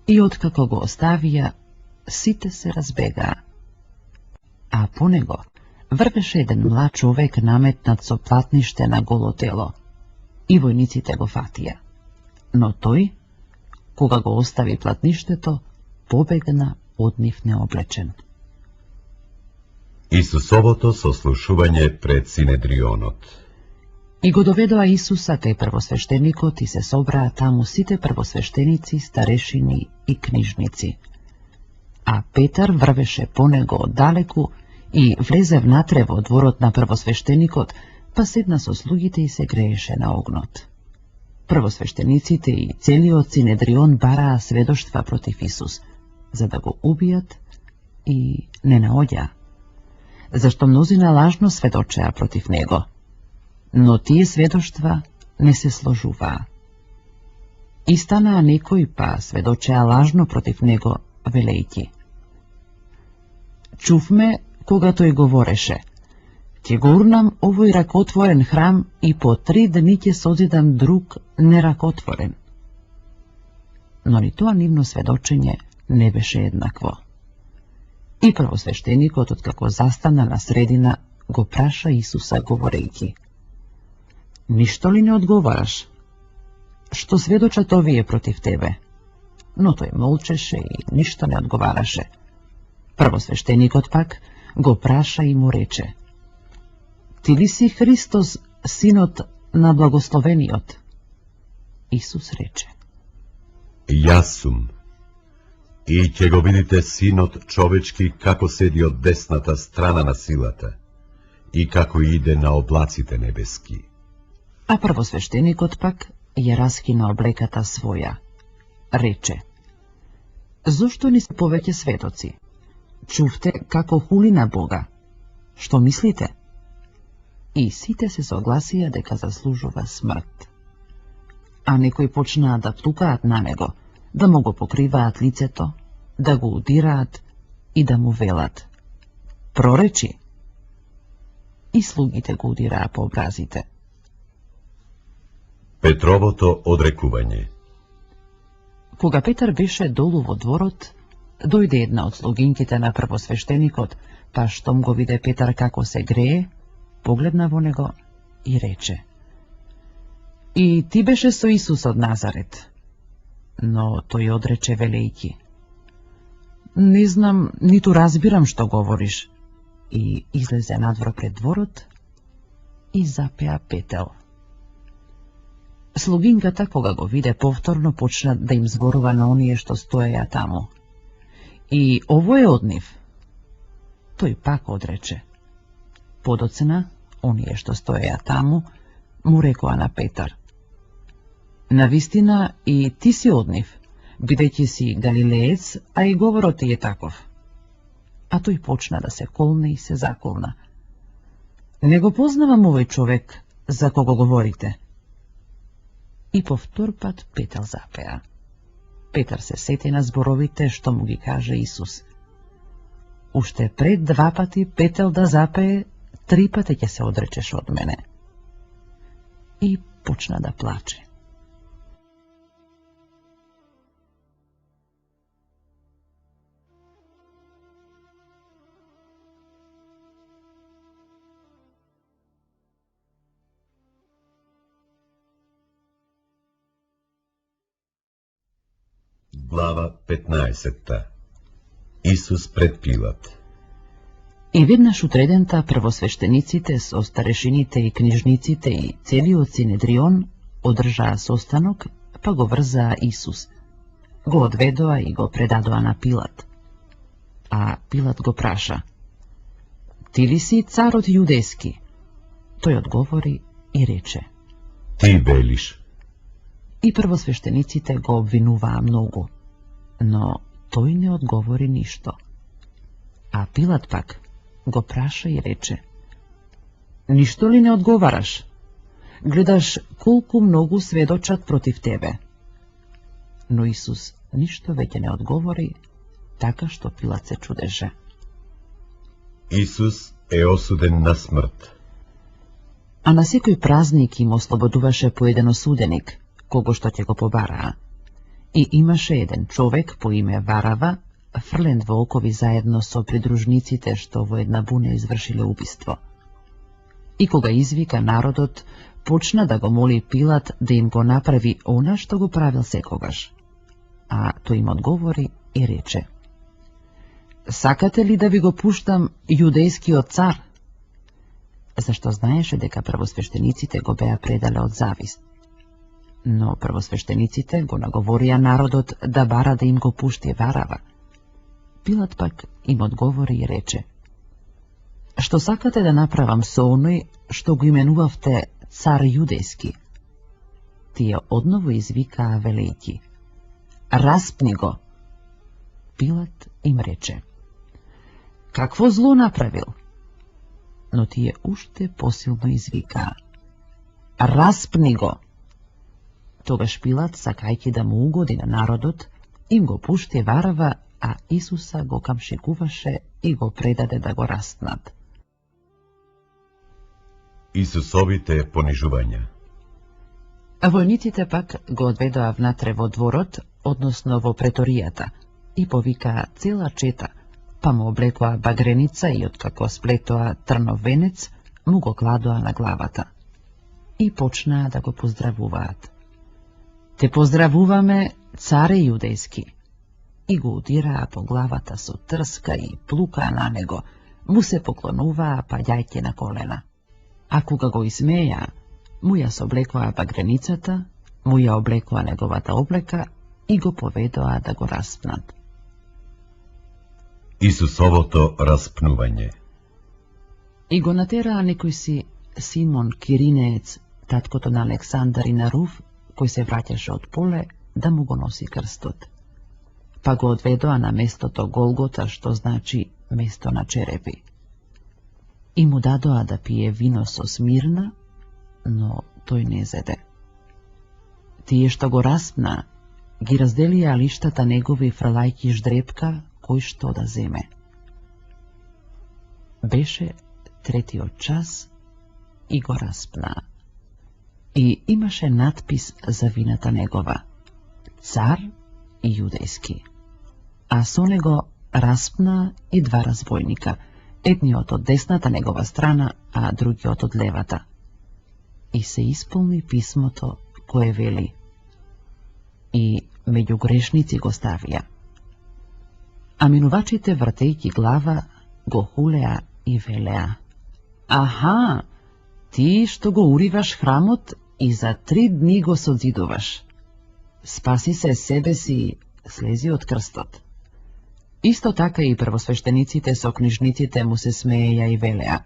И откако го оставија, сите се разбегаа. А по него врвеше еден млад човек наметнат со платниште на голо тело, и војниците го фатија. Но тој, кога го остави платништето, побегна од нив необлечен. Исусовото сослушување пред Синедрионот. И го доведоа Исуса кај првосвештеникот и се собраа таму сите првосвештеници, старешини и книжници. А Петар врвеше по него оддалеку и влезе внатре во дворот на првосвештеникот, па седна со слугите и се грееше на огнот. Првосвештениците и целиот Синедрион бараа сведоштва против Исус, за да го убијат i ne naođa, zašto mnozina lažno svedočeja protiv nego, no tije svedoštva ne se složuva. I stana nekoj pa svedočeja lažno protiv nego, velejki. Čuv me, koga to i govoreše, tje gurnam ovoj rakotvoren hram i po 3 dni tje sozidam drug nerakotvoren. No ni to anivno svedočenje ne beše jednakvo. I prvosveštenikot, otkako zastana na sredina, go praša Isusa govorejki. Ništo li ne odgovaraš? Što svjedoča to vije protiv tebe? No to je molčeše i ništa ne odgovaraše. Prvosveštenikot pak go praša i mu reče: Ti li si Hristos, sinot na blagosloveniot? Isus reče: Ja sum. I će go vidite sinot čovečki kako sedi od desната strana na silata i kako ide na oblacite nebeski. A prvosveštenikot pak je raskina oblekata svoja. Reče: Zašto niste poveće svedoci? Čuvte kako huli na Boga. Što mislite? I site se soglasija deka zaslužuva smrt. A nekoj počna da ptukaat na nego, da mu go pokrivaat liceto, da go udiraat i da mu velat: Proreči! I slugite go udira po obrazite. Petrovото odrekuvanje. Koga Petar biše dolu vo dvorot, dojde jedna od sluginkite na prvosveštenikot, pa štom go vide Petar kako se greje, pogledna vo nego i reče: I ti beše so Isus od Nazaret. No to i odreče velejki: Ne znam, nitu razbiram što govoriš. I izleze nadvor pred dvorot i zapeja petel. Sluginka takoga go vide povtorno počna da im zborova na onije što stojeja tamo. I ovo je od njih. To i pak odreče: Podocna, onije što stojeja tamo, mu rekoa na Petar: Na vistina i ti si od njih, bideći si Galilejec, a i govoro ti je takov. A to i počna da se kolne i se zakolna. Nego poznavam ovaj čovek za koga govorite. I povtorpat Petar zapeja. Petar se seti na zborovite što mu gi kaže Isus: Ušte pred 2 pati Petel da zapeje, 3 pate će se odrečeš od mene. I počna da plače. Glava 15. Isus pred Pilat. I vidnaš utredenta prvosveštenicite s ostarešinite i knjižnicite i celio Sinedrion održa sostanok, pa go vrza Isus. Go odvedoa i go predadoa na Pilat. A Pilat go praša: Ti li si car od judejski? Toj odgovori i reče: Ti veliš. I prvosveštenicite go obvinuva mnogu, no toj ne odgovori ništo. A Pilat pak go praša i reče: Ništo li ne odgovaraš? Gledaš koliko mnogu svedočat protiv tebe. No Isus ništo već ne odgovori, taka što Pilat se čudeže. Isus je osuden na smrt. A na sekoj praznik im osloboduvaše po jedan osudenik, kogo što će go pobara. I imaše jedan čovek po ime Varava, frlen dvokovi zajedno so pridružnicite što vo jedna bune izvršile ubistvo. I koga izvika narodot, počna da go moli Pilat da im go napravi ona što go pravil sekogaš. A to im odgovori i reče: Sakate li da vi go puštam judejski od car? Zašto znaješe deka prvosveštenicite go beja predale od zavist. No prvosveštenicite go nagovorija narodot da bara da im go pušti Varava. Pilat pak im odgovori i reče: Što sakate da napravam so onoj što go imenuvavte car judejski? Ti je odnovo izvika veliki: Raspni go! Pilat im reče: какво зло направил? Но тие уште посилно извикаа: распни го! Тогаш Пилат, сакајќи да му угоди на народот, им го пушти варава, а Исуса го камшикуваше и го предаде да го распнат. Исусовите понижувања. А војниците пак го одведоа внатре во дворот, односно во преторијата, и повикаа цела чета, па му облекоа багреница и откако сплетоа трнов венец, му го кладоа на главата. И почнаа да го поздравуваат. Те поздравуваме, царе јудејски. И го удираа по главата со трска и плукаа на него, му се поклонуваа паѓајќи на колена. А кога го измеја, му ја соблекоа багреницата, му ја облекоа неговата облека и го поведоа да го распнат. Исусовото распнување. И го натераа некој си Симон Киринеец, таткото на Александар и на Руф, кој се враќаше од поле, да му го носи крстот. Па го одведоа на местото Голгота, што значи место на черепи. И му дадоа да пие вино со смирна, но тој не зеде. Тие што го распнаа, ги разделија лиштата негови фрлајки ждрепка, кој што да земе. Беше третиот час и го распнаа. И имаше надпис за вината негова: цар и јудејски. А со него распнаа и два разбойника, едниот од десната негова страна, а другиот од левата. И се исполни писмото кое вели: и меѓу грешници го ставија. А минувачите, вртејќи глава, го хулеа и велеа: аха, ти што го уриваш храмот и за 3 дни го созидуваш. Спаси се себе си, слези од крстот. Исто така и првосвештениците со книжниците му се смееја и велеа: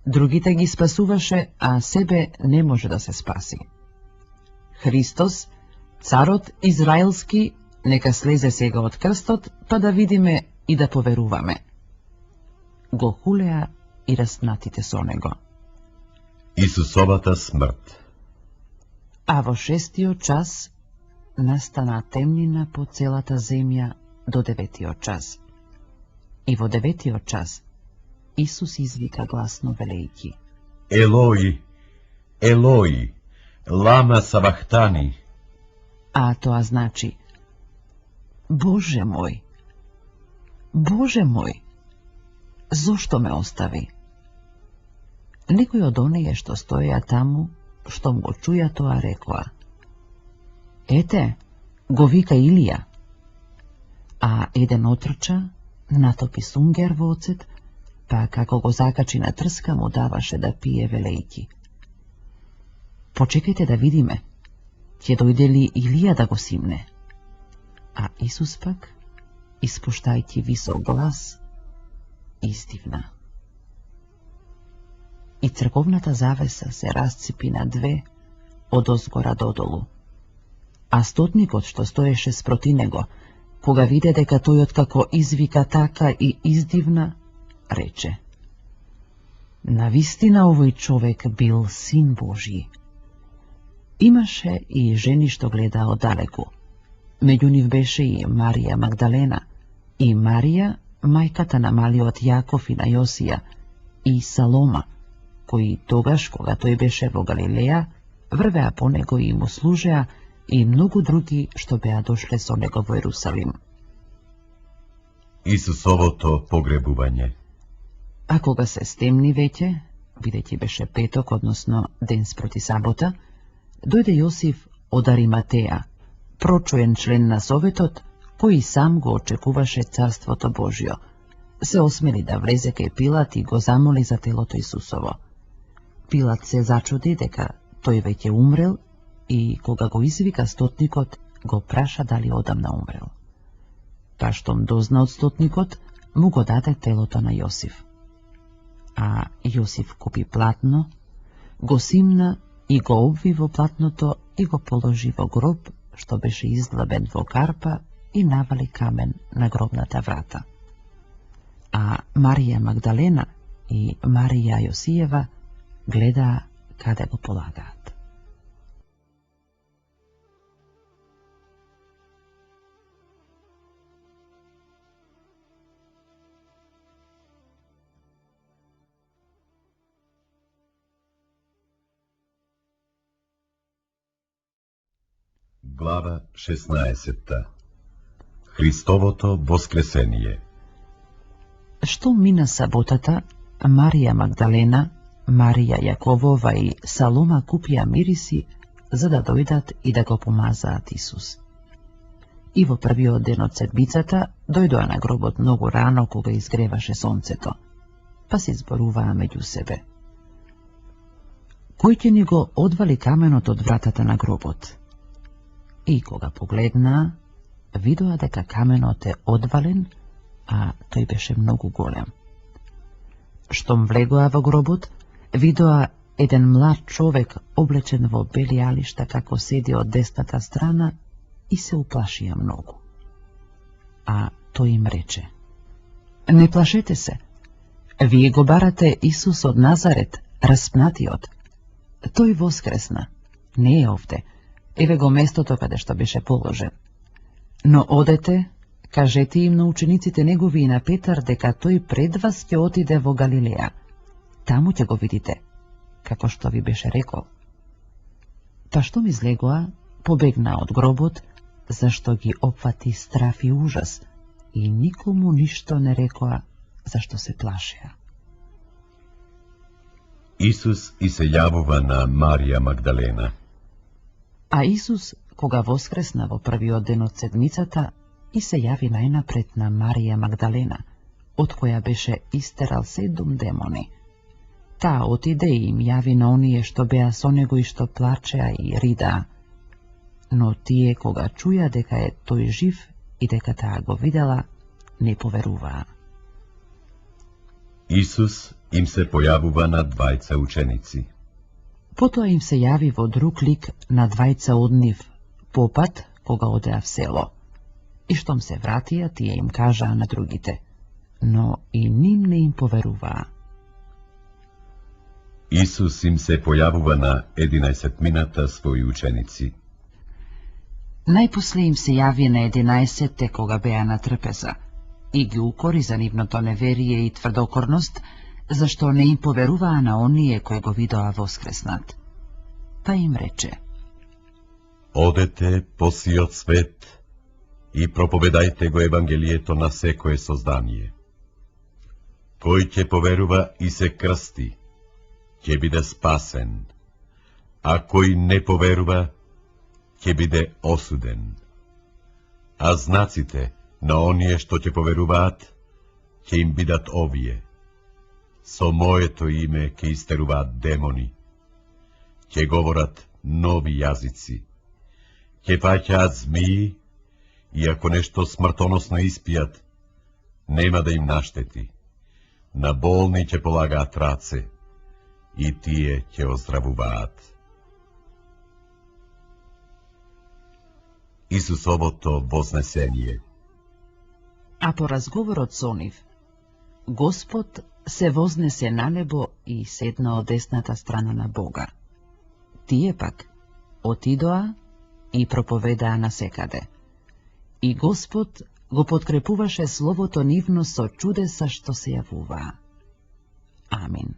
другите ги спасуваше, а себе не може да се спаси. Христос, царот израелски, нека слезе сега од крстот, па да видиме и да поверуваме. Го хулеа и распнатите со него. Исусовата смрт. А во 6-тиот час настана темнина по целата земја до 9-тиот час. И во 9-тиот час Исус извика гласно велејќи: Елои, Елои, лама савахтани. А тоа значи: Боже мој, Боже мој, зошто ме остави? Некој од оние што стоеа таму, што го чуја тоа, рекоа: ете, го вика Илија. А еден отрча, натопи сунгер во оцет, па како го закачи на трска, му даваше да пие велејќи: почекајте да видиме, ќе дојде ли Илија да го симне? А Исус пак, испуштајќи висок глас, издивна. И црковната завеса се расципи на 2, од озгора додолу. А стотникот што стоеше спроти него, кога виде дека тој откако извика така и издивна, рече: навистина овој човек бил син Божи. Имаше и жени што гледаа оддалеку. Меѓу нив беше и Марија Магдалена, и Марија, мајката на малиот Јаков и на Јосија, и Салома, кои тогаш, кога тој беше во Галилеја, врвеа по него и му служеа, и многу други што беа дошле со него во Ерусалим. Исусовото погребување. А кога се стемни веќе, бидејќи беше петок, односно ден спроти сабота, дојде Јосиф од Ариматеја, прочуен член на Советот, кој сам го очекуваше Царството Божјо. Се осмели да влезе кај Пилат и го замоли за телото Исусово. Пилат се зачуди дека тој веќе умрел и кога го извика стотникот, го праша дали одамна умрел. Па штом дозна од стотникот, му го даде телото на Јосиф. А Јосиф купи платно, го симна и го обви во платното и го положи во гроб, што беше издлабен во карпа, и навали камен на гробната врата. a Marija Magdalena i Marija Josijeva gleda kada go polagat. Глава 16. Христовото воскресение. Што мина саботата, Марија Магдалена, Марија Јаковова и Салома купија мириси за да дојдат и да го помазаат Исус. И во првиот ден од седмицата дојдоа на гробот многу рано кога изгреваше сонцето, па се зборуваа меѓу себе. Кој ќе ни го одвали каменот од вратата на гробот? И кога погледнаа, видоа дека каменот е одвален, а тој беше многу голем. Штом влегоа во гробот, видоа еден млад човек облечен во бели алишта како седи од десната страна и се уплашија многу. А тој им рече: не плашете се, вие го барате Исус од Назарет, распнатиот. Тој воскресна, не е овде, еве го местото каде што беше положен. Но одете, кажете им на учениците негови и на Петар дека тој пред вас ќе отиде во Галилеја. Таму ќе го видите, како што ви беше рекол. Па штом излегоа, побегнаа од гробот, зашто ги опфати страф и ужас, и никому ништо не рекоа, зашто се плашеа. Исус и се јавува на Марија Магдалена. А Исус, кога воскресна во првиот ден од седмицата, и се јави најнапред на Марија Магдалена, од која беше истерал 7 демони. Таа отиде и им јави на оние што беа со него и што плачеа и ридаа. Но тие, кога чуја дека е тој жив и дека таа го видела, не поверуваа. Исус им се појавува на двајца ученици. Потоа им се јави во друг лик на двајца од нив, попат кога одеа в село. И штом се вратија, тие им кажаа на другите, но и ним не им поверуваа. Исус им се појавува на 11 своји ученици. Најпосле им се јави на 11 кога беа на трпеза и ги укори за нивното неверие и тврдокорност, зашто не им поверуваа на оние кои го видоа воскреснат. Па им рече: одете по сиот свет и проповедајте го Евангелието на секое создание. Кој ќе поверува и се крсти, ќе биде спасен, а кој не поверува, ќе биде осуден. А знаците на оние што ќе поверуваат, ќе им бидат овие: со моето име ќе истеруваат демони, ќе говорат нови јазици, ќе фаќаат змии, и ако нешто смртоносно испијат, нема да им наштети. На болни ќе полагаат раце, и тие ќе оздравуваат. Исусовото вознесение. А по разговорот со нив, Господ се вознесе на небо и седна од десната страна на Бога. Тие пак отидоа и проповедаа насекаде. И Господ го подкрепуваше словото нивно со чудеса што се јавуваа. Амин.